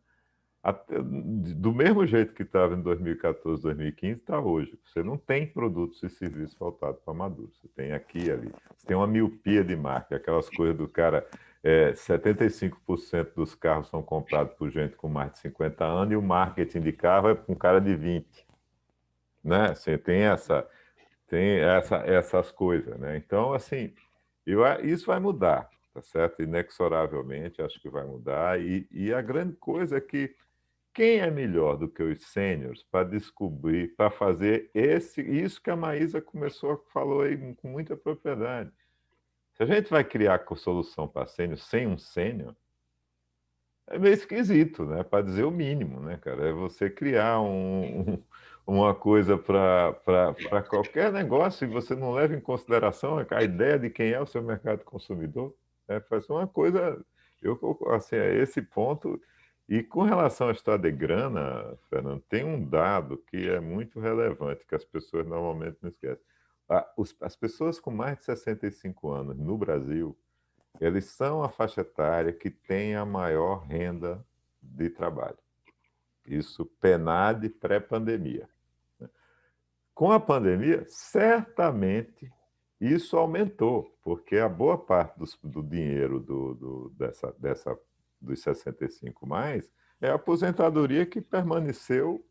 Do mesmo jeito que estava em 2014, 2015, está hoje. Você não tem produtos e serviços voltados para maduros. Você tem aqui e ali. Você tem uma miopia de marca, aquelas coisas do cara. 75% dos carros são comprados por gente com mais de 50 anos e o marketing de carro é para um cara de 20. Né? Você tem essas coisas. Né? Então, assim, isso vai mudar, tá certo? Inexoravelmente, acho que vai mudar. E a grande coisa é que quem é melhor do que os sêniors para descobrir, para fazer isso que a Maísa falou aí com muita propriedade. Se a gente vai criar a solução para sênior sem um sênior, é meio esquisito, né? Para dizer o mínimo, né, cara? É você criar uma coisa para qualquer negócio e você não leva em consideração a ideia de quem é o seu mercado consumidor. Né? Faz uma coisa, assim, a esse ponto. E com relação à história de grana, Fernando, tem um dado que é muito relevante, que as pessoas normalmente não esquecem. As pessoas com mais de 65 anos no Brasil, eles são a faixa etária que tem a maior renda de trabalho. Isso PNAD pré-pandemia. Com a pandemia, certamente isso aumentou, porque a boa parte do dinheiro dos 65 mais é a aposentadoria que permaneceu,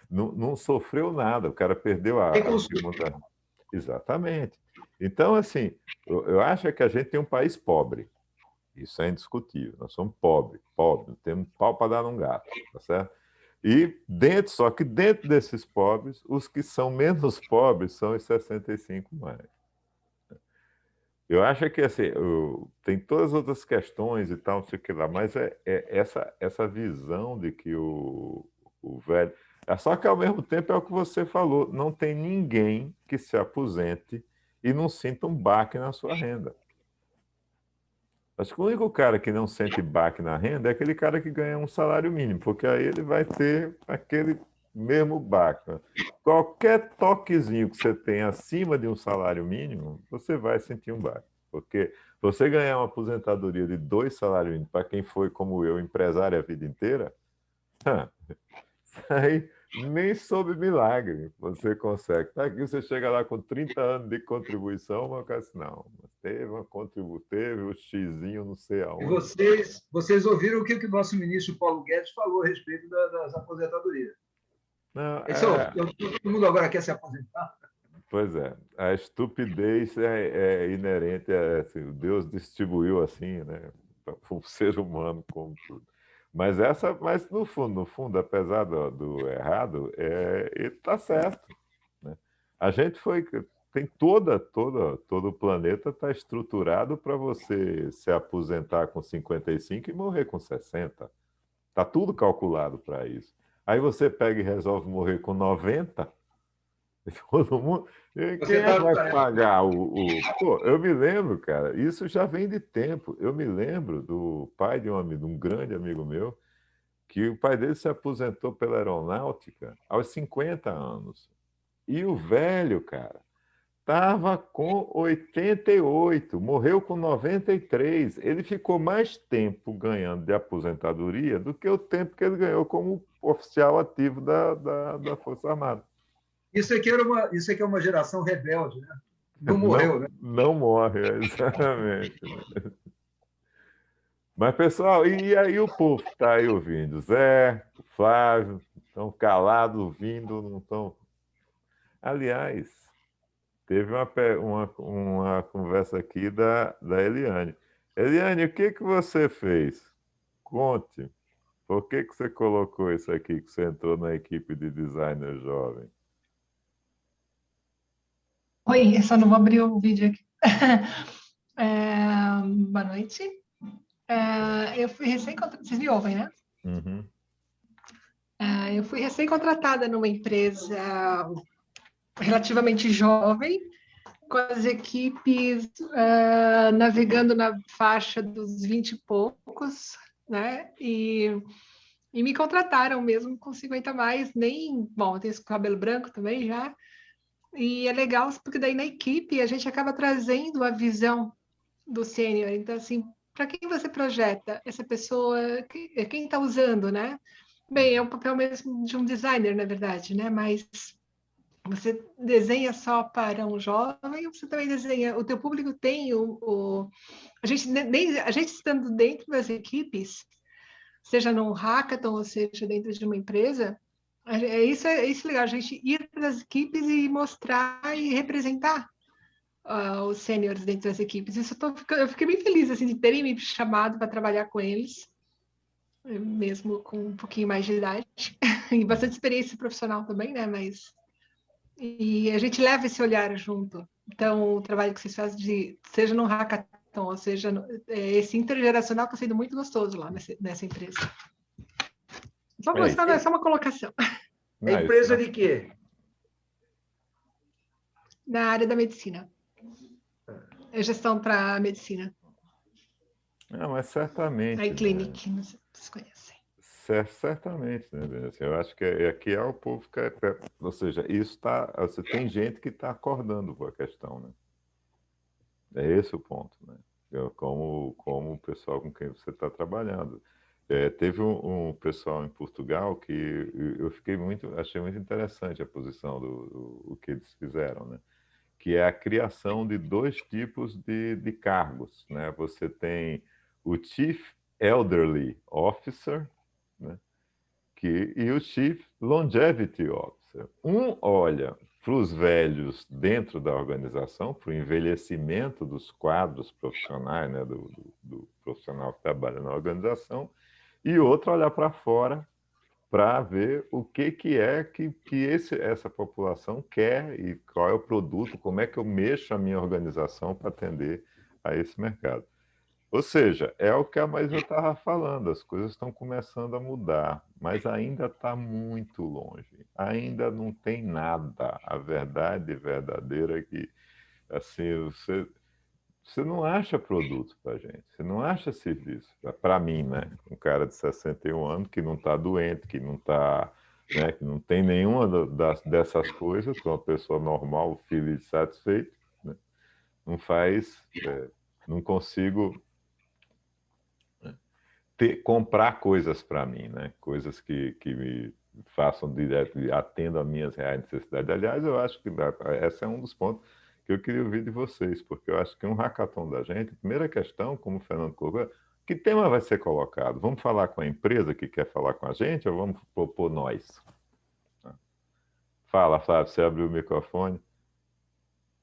não sofreu nada, o cara perdeu a pergunta. Exatamente. Então, assim, eu acho que a gente tem um país pobre. Isso é indiscutível. Nós somos pobres, não temos pau para dar num gato, tá certo? Só que dentro desses pobres, os que são menos pobres são os 65 mais. Eu acho que assim, tem todas as outras questões e tal, não sei o que lá, mas essa visão de que o velho. Só que ao mesmo tempo é o que você falou, não tem ninguém que se aposente e não sinta um baque na sua renda. Acho que o único cara que não sente baque na renda é aquele cara que ganha um salário mínimo, porque aí ele vai ter aquele mesmo baque. Qualquer toquezinho que você tem acima de um salário mínimo, você vai sentir um baque. Porque você ganhar uma aposentadoria de 2 salários mínimos, para quem foi como eu, empresário a vida inteira, aí nem sob milagre você consegue. Tá aqui, você chega lá com 30 anos de contribuição, mas assim, não, teve o xizinho não sei E aonde. vocês ouviram o que o nosso ministro Paulo Guedes falou a respeito das aposentadorias. Não, Todo mundo agora quer se aposentar. pois é, a estupidez é inerente assim, Deus distribuiu assim, né, para o ser humano como tudo. Mas no fundo, apesar do errado, ele está certo. Né? A gente tem todo o planeta está estruturado para você se aposentar com 55 e morrer com 60. Está tudo calculado para isso. Aí você pega e resolve morrer com 90, todo mundo. Quem é que vai pagar Pô, eu me lembro, cara, isso já vem de tempo. Eu me lembro do pai de um grande amigo meu, que o pai dele se aposentou pela aeronáutica aos 50 anos. E o velho, cara, estava com 88, morreu com 93. Ele ficou mais tempo ganhando de aposentadoria do que o tempo que ele ganhou como oficial ativo da Força Armada. Isso aqui é uma geração rebelde, né? Não morreu, né? Não morre, exatamente. Mas, pessoal, e aí o povo que está aí ouvindo? Zé, Flávio, estão calados, ouvindo, não estão. Aliás, teve uma conversa aqui da Eliane. Eliane, o que você fez? Conte. Por que você colocou isso aqui, que você entrou na equipe de designer jovem? Oi, eu só não vou abrir o vídeo aqui. Boa noite. Eu fui recém-contratada, vocês me ouvem, né? Uhum. Eu fui recém-contratada numa empresa relativamente jovem, com as equipes navegando na faixa dos 20 e poucos, né? E me contrataram mesmo com 50 mais, bom, eu tenho esse cabelo branco também já, E é legal porque daí na equipe a gente acaba trazendo a visão do sênior. Então, assim, para quem você projeta essa pessoa, quem está usando, né? Bem, é o papel mesmo de um designer, na verdade, né? Mas você desenha só para um jovem, ou você também desenha, o teu público tem a gente estando dentro das equipes, seja num hackathon, ou seja dentro de uma empresa, é isso legal, a gente ir para as equipes e mostrar e representar os sêniores dentro das equipes. Eu fiquei bem feliz assim, de terem me chamado para trabalhar com eles, mesmo com um pouquinho mais de idade, e bastante experiência profissional também, né? E a gente leva esse olhar junto. Então, o trabalho que vocês fazem, seja no hackathon, ou seja, esse intergeracional está sendo muito gostoso lá nessa empresa. Só uma colocação. É empresa de quê? Na área da medicina. É gestão para medicina. Não, mas certamente. A iClinic, não sei se vocês conhecem. Certamente, né? Assim, eu acho que aqui é o povo que ou seja, isso tá, você tem gente que está acordando com a questão, né? É esse o ponto, né? Como o pessoal com quem você está trabalhando. Teve um pessoal em Portugal que eu achei muito interessante a posição do que eles fizeram, né? Que é a criação de 2 tipos de cargos, né? Você tem o Chief Elderly Officer, né? E o Chief Longevity Officer. Um olha para os velhos dentro da organização, para o envelhecimento dos quadros profissionais, né? do profissional que trabalha na organização, e outro olhar para fora para ver o que é que essa população quer e qual é o produto, como é que eu mexo a minha organização para atender a esse mercado. Ou seja, é o que a Maísa estava falando, as coisas estão começando a mudar, mas ainda está muito longe, ainda não tem nada. A verdade verdadeira é que assim, você não acha produto para a gente, você não acha serviço. Para mim, né? Um cara de 61 anos que não está doente, que não está, né? Que não tem nenhuma dessas coisas, para uma pessoa normal, feliz e satisfeito, né? Não faz, não consigo comprar coisas para mim, né? Coisas que me façam direto, atendam às minhas reais necessidades. Aliás, eu acho que esse é um dos pontos que eu queria ouvir de vocês, porque eu acho que um hackathon da gente, a primeira questão, como o Fernando colocou, que tema vai ser colocado? Vamos falar com a empresa que quer falar com a gente ou vamos propor nós? Fala, Flávio, você abriu o microfone.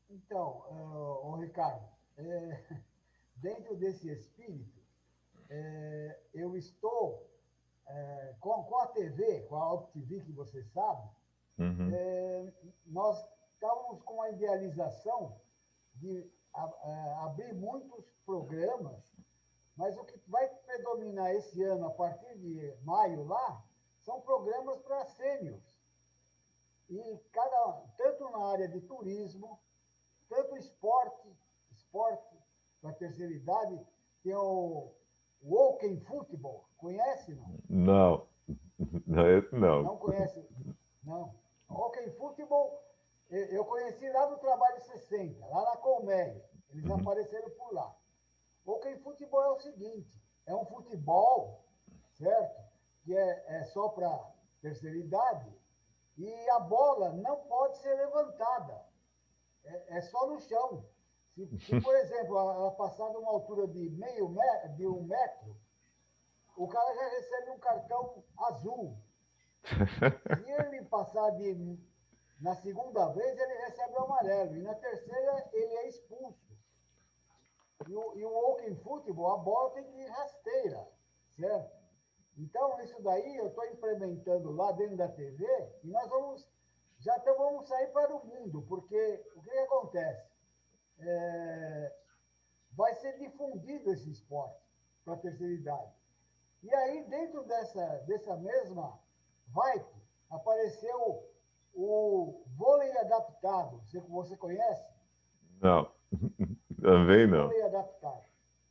Então, Ricardo, dentro desse espírito, eu estou com a TV, com a OpTV, que você sabe, nós estávamos com a idealização de abrir muitos programas, mas o que vai predominar esse ano, a partir de maio lá, são programas para sêniors. E tanto na área de turismo, tanto esporte para a terceira idade, tem o Walking Football, conhece, não? Não. Não conhece? Não. Walking Football, eu conheci lá no Trabalho 60, lá na Colmeia. Eles apareceram por lá. Walking Football é o seguinte, é um futebol, certo? Que é só para terceira idade, e a bola não pode ser levantada. É só no chão. Se, por exemplo, ela passar de uma altura de de 1 metro, o cara já recebe um cartão azul. Se ele passar na segunda vez, ele recebe o amarelo. E na terceira, ele é expulso. E o walking football, a bola tem que ir rasteira, certo? Então, isso daí eu estou implementando lá dentro da TV e nós vamos sair para o mundo, porque o que acontece? Vai ser difundido esse esporte para a terceira idade. E aí, dentro dessa mesma vibe, apareceu o vôlei adaptado. Você conhece? Não, também não. Vôlei adaptado.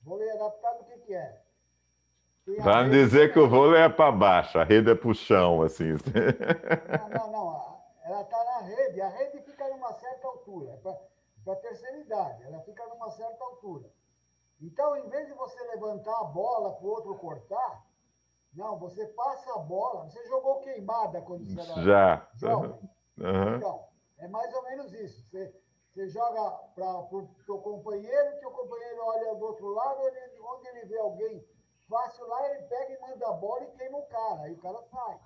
Vôlei adaptado, o que é? Vai me dizer que o vôlei é para baixo, a rede é para o chão, assim. Não. Ela está na a rede fica numa certa altura, para a terceira idade, ela fica numa certa altura. Então, em vez de você levantar a bola para o outro cortar, não, você passa a bola. Você jogou queimada quando você era Já. jovem? Uhum. Então, é mais ou menos isso. Você joga para o teu companheiro olha do outro lado, onde ele vê alguém fácil lá, ele pega e manda a bola e queima o cara, aí o cara sai.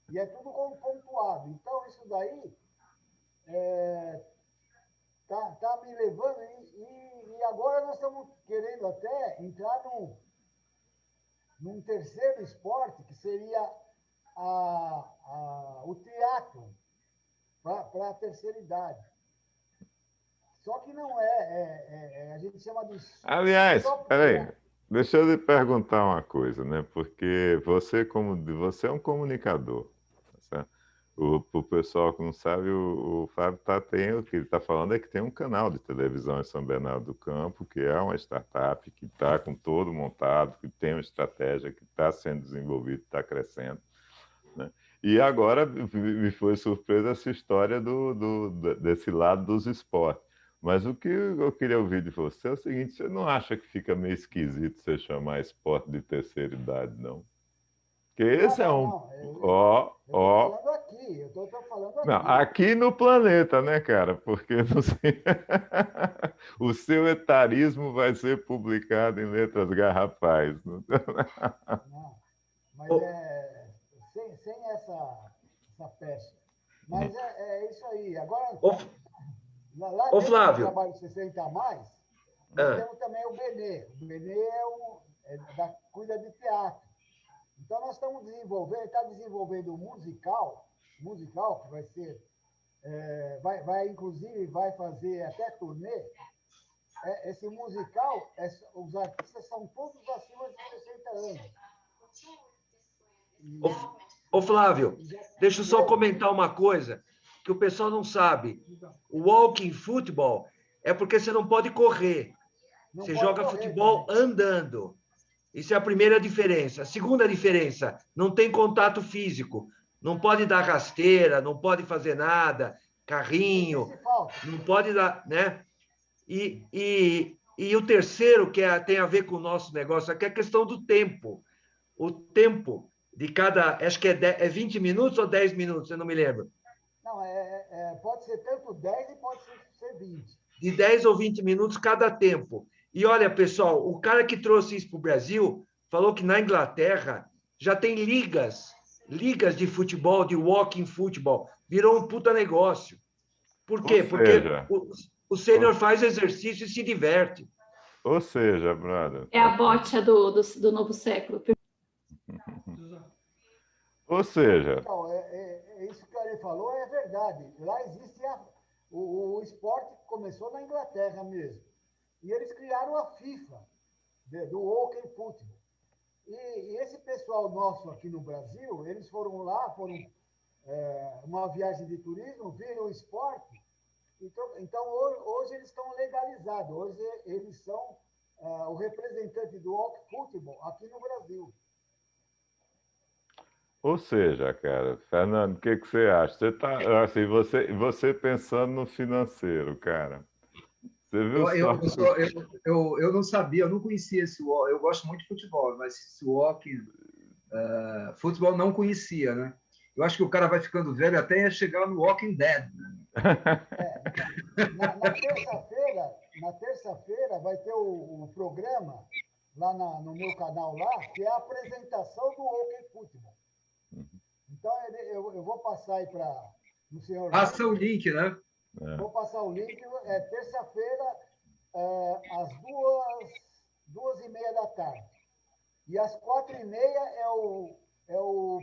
E é tudo pontuado. Então, isso daí tá me levando, e agora nós estamos querendo até entrar num terceiro esporte, que seria o teatro para a terceira idade. Só que não a gente chama de... Aliás, peraí, deixa eu lhe perguntar uma coisa, né? Porque você é um comunicador, certo? O pessoal que não sabe, o Fábio o que ele está falando é que tem um canal de televisão em São Bernardo do Campo, que é uma startup que está com todo montado, que tem uma estratégia, que está sendo desenvolvida, está crescendo, né? E agora me foi surpresa essa história desse lado dos esportes. Mas o que eu queria ouvir de você é o seguinte: você não acha que fica meio esquisito você chamar esporte de terceira idade, não? Porque esse é um... Eu estou falando aqui, Não, aqui no planeta, né, cara? Porque o seu etarismo vai ser publicado em letras garrafais. Não, mas sem essa pecha. Mas é isso aí. Agora, lá dentro Flávio. do Trabalho 60 a mais, nós temos também o Benê. O Benê cuida de teatro. Então, nós estamos desenvolvendo um musical que vai ser, inclusive, vai fazer até turnê. Esse musical, os artistas são todos acima de 60 anos. Ô Flávio, deixa eu só comentar uma coisa que o pessoal não sabe. O walking futebol é porque você não pode correr. Você joga futebol andando. Isso é a primeira diferença. A segunda diferença, não tem contato físico. Não pode dar rasteira, não pode fazer nada, carrinho, não pode dar, né? E o terceiro, tem a ver com o nosso negócio, aqui é a questão do tempo. O tempo de cada, acho que é 20 minutos ou 10 minutos, eu não me lembro. Não, pode ser tanto 10 e pode ser 20. De 10 ou 20 minutos cada tempo. E olha, pessoal, o cara que trouxe isso para o Brasil falou que na Inglaterra já tem ligas de futebol, de walking futebol. Virou um puta negócio. Por quê? Porque o sênior faz exercício e se diverte. Ou seja, brother... É a bocha do novo século. Ou seja... Então, isso que ele falou é verdade. Lá existe o esporte que começou na Inglaterra mesmo. E eles criaram a FIFA, do Walking Football. E esse pessoal nosso aqui no Brasil, eles foram uma viagem de turismo, viram o esporte. Então hoje eles estão legalizados. Hoje eles são o representante do Walking Football aqui no Brasil. Ou seja, cara, Fernando, o que você acha? Você tá assim, você pensando no financeiro, cara. Você viu eu não sabia, eu não conhecia esse walk. Eu gosto muito de futebol, mas esse walk, futebol não conhecia, né? Eu acho que o cara vai ficando velho até chegar no Walking Dead. Né? Na terça-feira vai ter o programa lá no meu canal lá, que é a apresentação do Walking Football. Então, eu vou passar aí para o senhor... Passa o link, né? Vou passar o link. Terça-feira, às 2h30 da tarde. E às 4h30 é o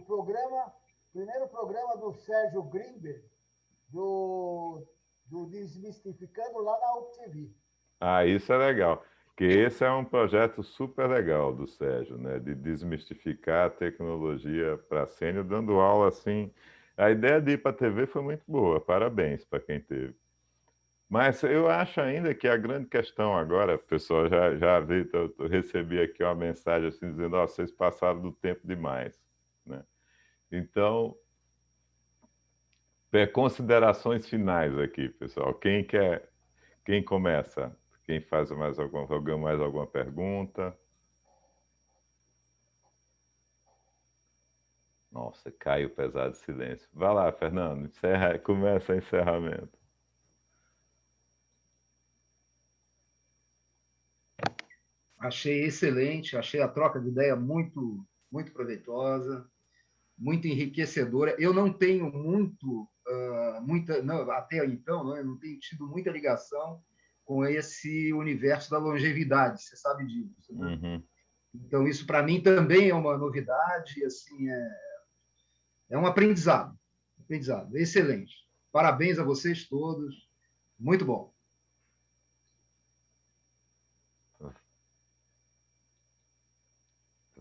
primeiro programa do Sérgio Grimberg, do Desmistificando, lá na UPTV. Ah, isso é legal. Que esse é um projeto super legal do Sérgio, né? De desmistificar a tecnologia para sênior, dando aula assim. A ideia de ir para a TV foi muito boa, parabéns para quem teve. Mas eu acho ainda que a grande questão agora, pessoal, já vi, eu recebi aqui uma mensagem assim dizendo: oh, vocês passaram do tempo demais, né? Então, Considerações finais aqui, pessoal. Quem começa? Quem faz mais alguma pergunta? Nossa, cai o pesado silêncio. Vai lá, Fernando, começa o encerramento. Achei excelente, achei a troca de ideia muito, muito proveitosa, muito enriquecedora. Eu não tenho até então, né, eu não tenho tido muita ligação com esse universo da longevidade, você sabe disso, né? Uhum. Então, isso para mim também é uma novidade, assim, é um aprendizado, excelente. Parabéns a vocês todos, muito bom.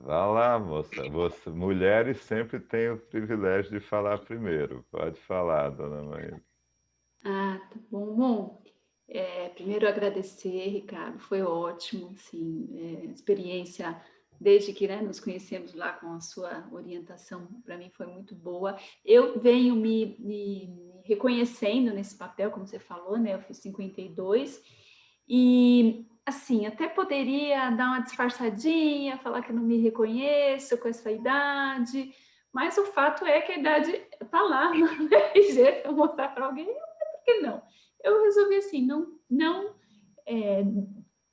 Vá lá, moça. Mulheres sempre têm o privilégio de falar primeiro. Pode falar, dona Maíra. Ah, tá bom. Bom, primeiro agradecer, Ricardo, foi ótimo, assim, experiência desde que, né, nos conhecemos lá com a sua orientação, para mim foi muito boa. Eu venho me reconhecendo nesse papel, como você falou, né, eu fiz 52, e, assim, até poderia dar uma disfarçadinha, falar que não me reconheço com essa idade, mas o fato é que a idade está lá no RG, eu mostrar para alguém, por que não? Eu resolvi, assim, não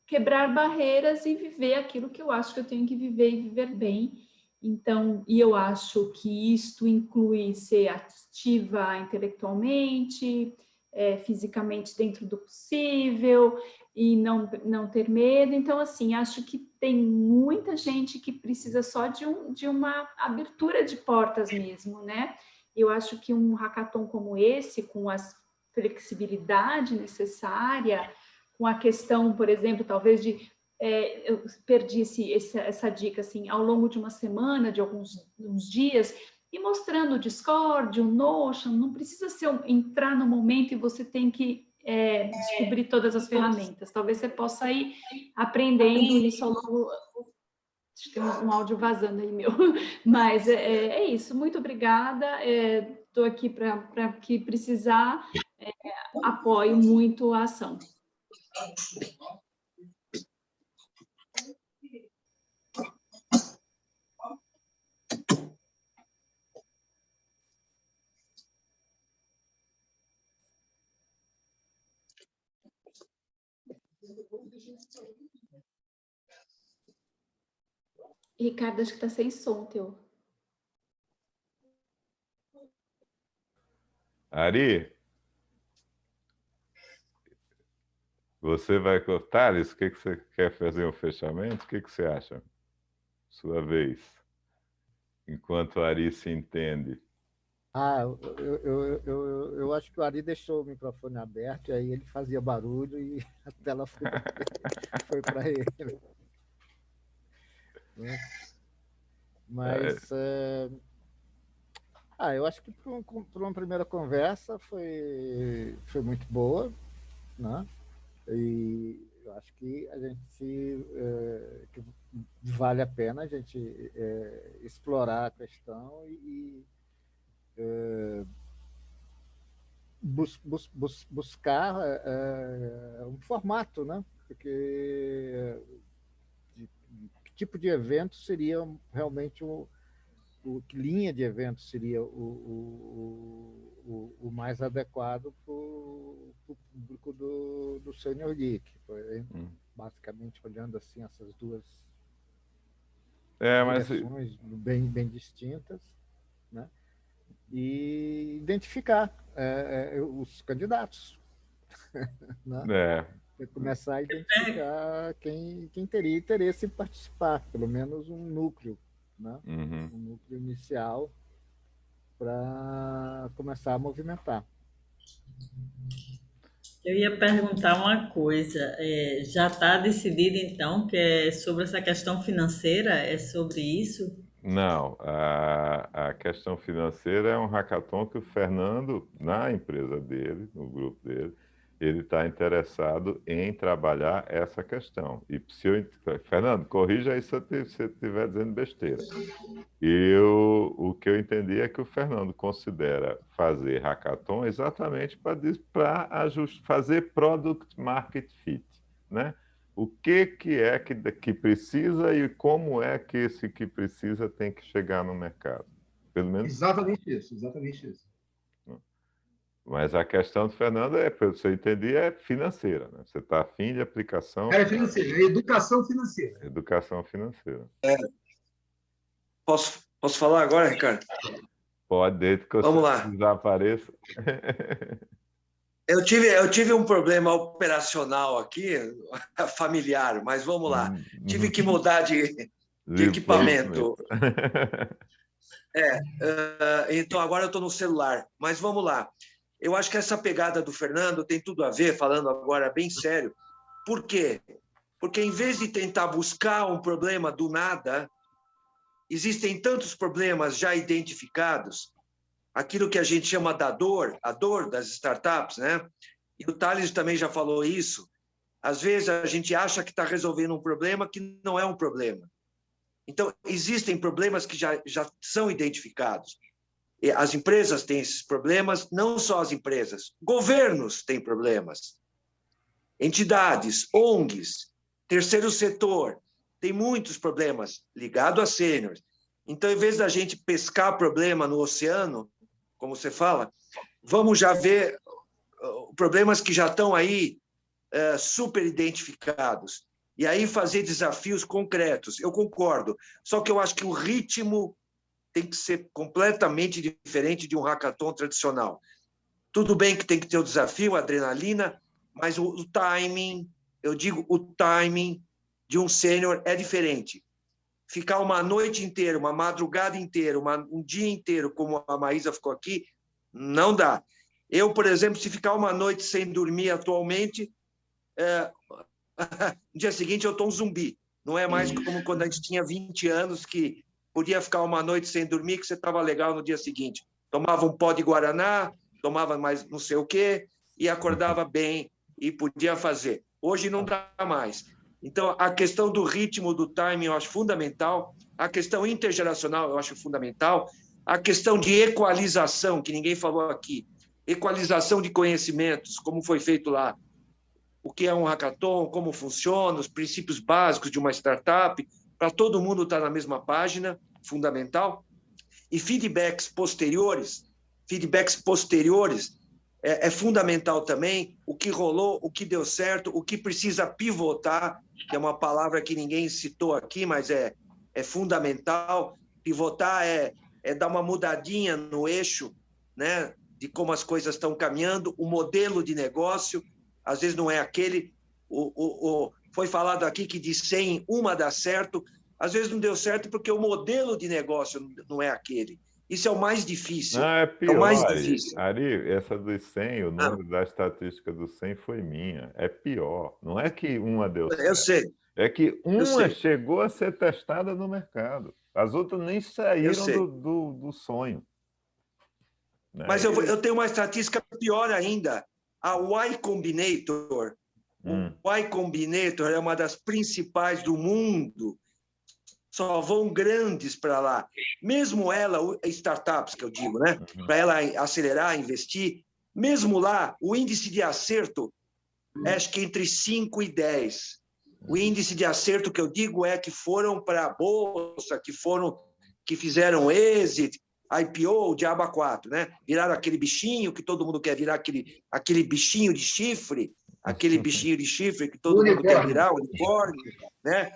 quebrar barreiras e viver aquilo que eu acho que eu tenho que viver e viver bem. Então, e eu acho que isto inclui ser ativa intelectualmente, fisicamente dentro do possível, e não ter medo. Então, assim, acho que tem muita gente que precisa só de uma abertura de portas mesmo, né? Eu acho que um hackathon como esse, com a flexibilidade necessária, com a questão, por exemplo, talvez de eu perdi essa dica assim, ao longo de uma semana, de uns dias, e mostrando o Discord, o Notion, não precisa entrar no momento e você tem que descobrir todas as ferramentas. Talvez você possa ir aprendendo isso ao longo. Tem um áudio vazando aí meu, mas é isso. Muito obrigada. Estou aqui para que precisar, apoio muito a ação. Ricardo, acho que está sem som teu. Ari, você vai cortar isso? O que você quer fazer um fechamento? O que você acha? Sua vez. Enquanto a Ari se entende. Eu acho que o Ari deixou o microfone aberto, e aí ele fazia barulho e a tela foi para ele. Né? Mas eu acho que para uma primeira conversa foi muito boa, né? E eu acho que a gente que vale a pena a gente explorar a questão e buscar um formato, né? Porque que tipo de evento seria realmente que linha de evento seria o mais adequado para o público do Senior Geek. Basicamente, olhando assim essas duas direções bem distintas, né? E identificar os candidatos. Né? Começar a identificar quem teria interesse em participar, pelo menos um núcleo, né? Um núcleo inicial para começar a movimentar. Eu ia perguntar uma coisa, já está decidido então que é sobre essa questão financeira, é sobre isso? Não, a questão financeira é um hackathon que o Fernando, na empresa dele, no grupo dele, ele está interessado em trabalhar essa questão. E se eu, Fernando, corrija aí se eu estiver dizendo besteira. O que eu entendi é que o Fernando considera fazer hackathon exatamente para fazer product market fit, né? O que é que precisa e como é que esse que precisa tem que chegar no mercado. Pelo menos. Exatamente isso, exatamente isso. Mas a questão do Fernando pelo que eu entendi, é financeira, né? Você está afim de aplicação. É financeira, é educação financeira. Educação financeira. Posso falar agora, Ricardo? Pode, desde que Vamos lá. desapareça. Eu tive um problema operacional aqui, familiar, mas vamos lá. Tive que mudar de equipamento. Então, agora eu estou no celular. Mas vamos lá. Eu acho que essa pegada do Fernando tem tudo a ver, falando agora bem sério. Por quê? Porque, em vez de tentar buscar um problema do nada, existem tantos problemas já identificados, aquilo que a gente chama da dor, a dor das startups, né? E o Thales também já falou isso. Às vezes, a gente acha que está resolvendo um problema que não é um problema. Então, existem problemas que já são identificados. E as empresas têm esses problemas, não só as empresas. Governos têm problemas. Entidades, ONGs, terceiro setor, tem muitos problemas ligados a sêniores. Então, em vez da gente pescar problema no oceano, como você fala, vamos já ver problemas que já estão aí super identificados. E aí fazer desafios concretos. Eu concordo. Só que eu acho que o ritmo tem que ser completamente diferente de um hackathon tradicional. Tudo bem que tem que ter o desafio, a adrenalina, mas o timing, eu digo, o timing de um sênior é diferente. Ficar uma noite inteira, uma madrugada inteira, um dia inteiro, como a Maísa ficou aqui, não dá. Eu, por exemplo, se ficar uma noite sem dormir atualmente, no dia seguinte eu estou um zumbi. Não é mais como quando a gente tinha 20 anos, que podia ficar uma noite sem dormir, que você estava legal no dia seguinte. Tomava um pó de guaraná, tomava mais não sei o quê, e acordava bem, e podia fazer. Hoje não dá mais. Então, a questão do ritmo, do timing, eu acho fundamental. A questão intergeracional, eu acho fundamental. A questão de equalização, que ninguém falou aqui. Equalização de conhecimentos, como foi feito lá. O que é um hackathon, como funciona, os princípios básicos de uma startup, para todo mundo estar na mesma página, fundamental. E feedbacks posteriores é fundamental também, o que rolou, o que deu certo, o que precisa pivotar, que é uma palavra que ninguém citou aqui, mas é fundamental. Pivotar é dar uma mudadinha no eixo, né, de como as coisas estão caminhando, o modelo de negócio, às vezes não é aquele. Foi falado aqui que de 100, uma dá certo, às vezes não deu certo porque o modelo de negócio não é aquele. Isso é o mais difícil. Não, é pior, é o mais difícil. Ari, essa dos 100, o número da estatística dos 100 foi minha. É pior. Não é que uma deu certo. Eu sei. É que uma chegou a ser testada no mercado. As outras nem saíram do sonho. Né? Mas eu tenho uma estatística pior ainda. A Y Combinator. O Y Combinator é uma das principais do mundo. Só vão grandes para lá. Mesmo ela, startups que eu digo, né? Para ela acelerar, investir, mesmo lá, o índice de acerto é acho que entre 5 e 10. O índice de acerto que eu digo é que foram para a bolsa, que fizeram exit, IPO, diabo a 4, né? Viraram aquele bichinho que todo mundo quer virar, aquele bichinho de chifre, que todo mundo quer virar, unicórnio, né?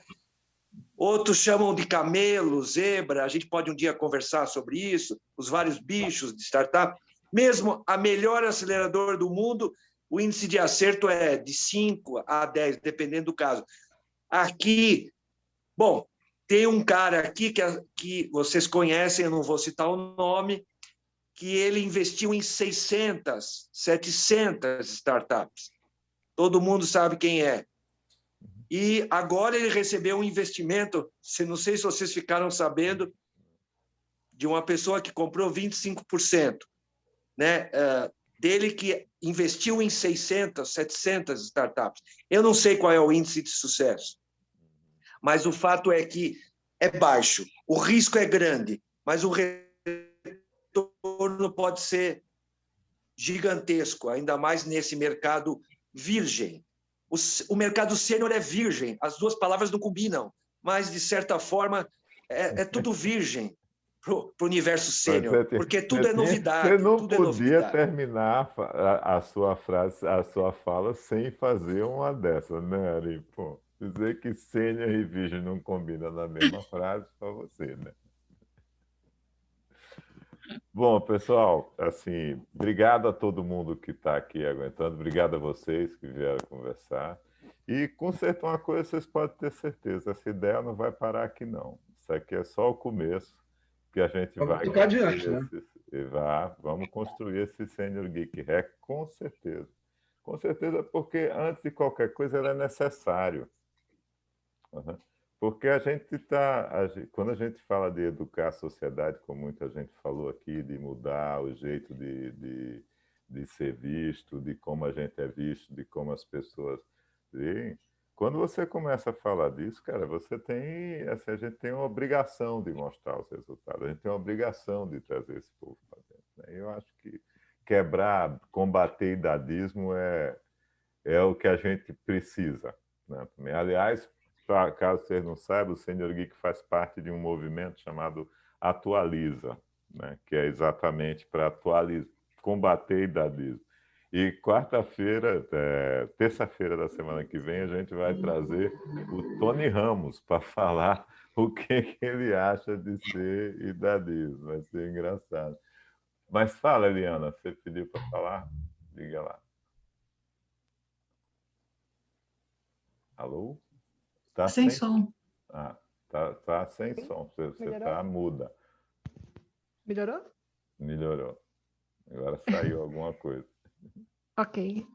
Outros chamam de camelo, zebra, a gente pode um dia conversar sobre isso, os vários bichos de startup. Mesmo a melhor aceleradora do mundo, o índice de acerto é de 5 a 10, dependendo do caso. Aqui, bom, tem um cara aqui que vocês conhecem, eu não vou citar o nome, que ele investiu em 600, 700 startups. Todo mundo sabe quem é. E agora ele recebeu um investimento, não sei se vocês ficaram sabendo, de uma pessoa que comprou 25%, né, dele que investiu em 600, 700 startups. Eu não sei qual é o índice de sucesso, mas o fato é que é baixo, o risco é grande, mas o retorno pode ser gigantesco, ainda mais nesse mercado virgem. O mercado sênior é virgem, as duas palavras não combinam, mas, de certa forma, é tudo virgem para o universo sênior, porque tudo é novidade. Você não tudo podia é novidade. terminar a sua frase, a sua fala, sem fazer uma dessas, né, Ari? Pô, dizer que sênior e virgem não combinam na mesma frase, só você, né? Bom, pessoal, assim, obrigado a todo mundo que está aqui aguentando, obrigado a vocês que vieram conversar. E, com certeza, uma coisa vocês podem ter certeza, essa ideia não vai parar aqui, não. Isso aqui é só o começo, que a gente vai tocar adiante, né? Vamos construir esse Senior Geek Hack, com certeza. Com certeza, porque antes de qualquer coisa, ele é necessário. Uhum. Porque quando a gente fala de educar a sociedade, como muita gente falou aqui, de mudar o jeito de ser visto, de como a gente é visto, de como as pessoas veem, quando você começa a falar disso, cara, a gente tem uma obrigação de mostrar os resultados, a gente tem uma obrigação de trazer esse povo para dentro, né? Eu acho que combater idadismo é o que a gente precisa, né? Também. Aliás, caso vocês não saibam, o Senior Geek faz parte de um movimento chamado Atualiza, né? Que é exatamente para combater idadismo. E terça-feira da semana que vem, a gente vai trazer o Tony Ramos para falar o que ele acha de ser idadismo. Vai ser engraçado. Mas fala, Eliana, você pediu para falar? Diga lá. Alô? Tá Sem som. Ah, tá sem som. Você está muda. Melhorou? Melhorou. Agora saiu alguma coisa. Ok.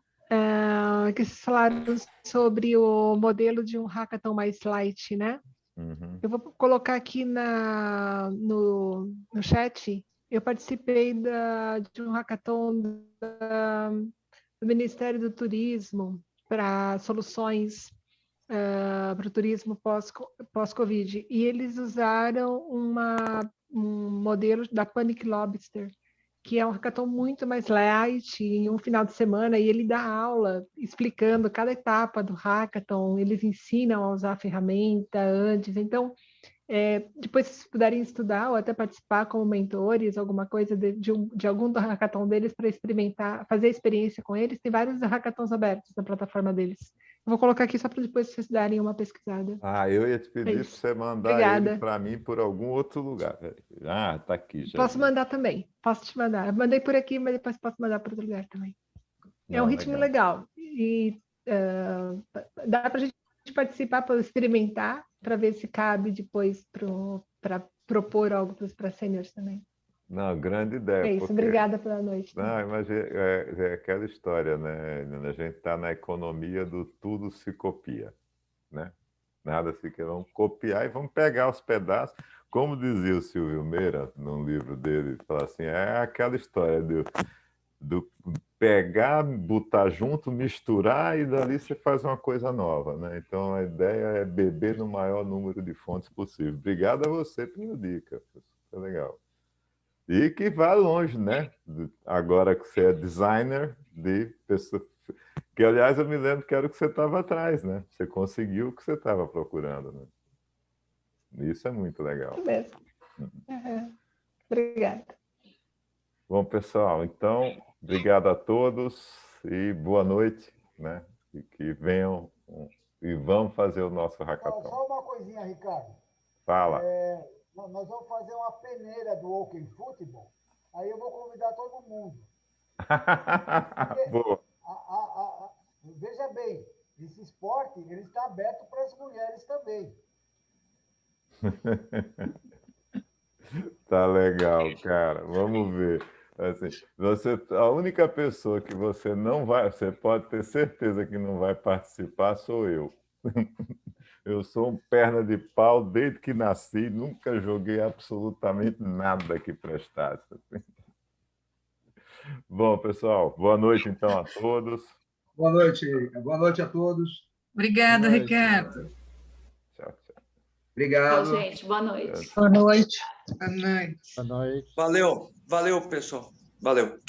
Que vocês falaram sobre o modelo de um hackathon mais light, né? Uhum. Eu vou colocar aqui no chat. Eu participei de um hackathon do Ministério do Turismo para soluções para o turismo pós-Covid. E eles usaram um modelo da Panic Lobster, que é um hackathon muito mais light, em um final de semana, e ele dá aula explicando cada etapa do hackathon, eles ensinam a usar a ferramenta antes. Então, depois, se puderem estudar ou até participar como mentores, alguma coisa de algum hackathon deles para experimentar, fazer a experiência com eles, tem vários hackathons abertos na plataforma deles. Eu vou colocar aqui só para depois vocês darem uma pesquisada. Eu ia te pedir para você mandar Obrigada. ele para mim por algum outro lugar. Tá aqui já. Posso mandar também. Posso te mandar. Eu mandei por aqui, mas depois posso mandar para outro lugar também. É um ritmo legal. E dá para a gente participar, para experimentar, para ver se cabe depois para propor algo para seniors também. Não, grande ideia. É isso, obrigada pela noite. Não, mas é aquela história, né? A gente está na economia do tudo se copia, né? Nada se quer, vamos copiar e vamos pegar os pedaços. Como dizia o Silvio Meira, num livro dele, fala assim, é aquela história do pegar, botar junto, misturar e dali você faz uma coisa nova, né? Então a ideia é beber no maior número de fontes possível. Obrigado a você pela dica, foi legal. E que vai longe, né? Agora que você é designer de pessoas. Que, aliás, eu me lembro que era o que você estava atrás, né? Você conseguiu o que você estava procurando, né? Isso é muito legal. Isso mesmo. Obrigada. Bom, pessoal, então, obrigado a todos e boa noite, né? E que venham e vamos fazer o nosso hackathon. Só uma coisinha, Ricardo. Fala. Nós vamos fazer uma peneira do Open Football, aí eu vou convidar todo mundo. Boa. Veja bem, esse esporte ele está aberto para as mulheres também. Tá legal, cara. Vamos ver. Assim, a única pessoa que você pode ter certeza que não vai participar sou eu. Eu sou um perna de pau desde que nasci, nunca joguei absolutamente nada que prestasse. Bom, pessoal, boa noite então a todos. Boa noite a todos. Obrigada, Boa noite. Ricardo. Tchau, tchau. Obrigado. Tchau, gente. Boa noite. Boa noite. Boa noite. Valeu, pessoal. Valeu.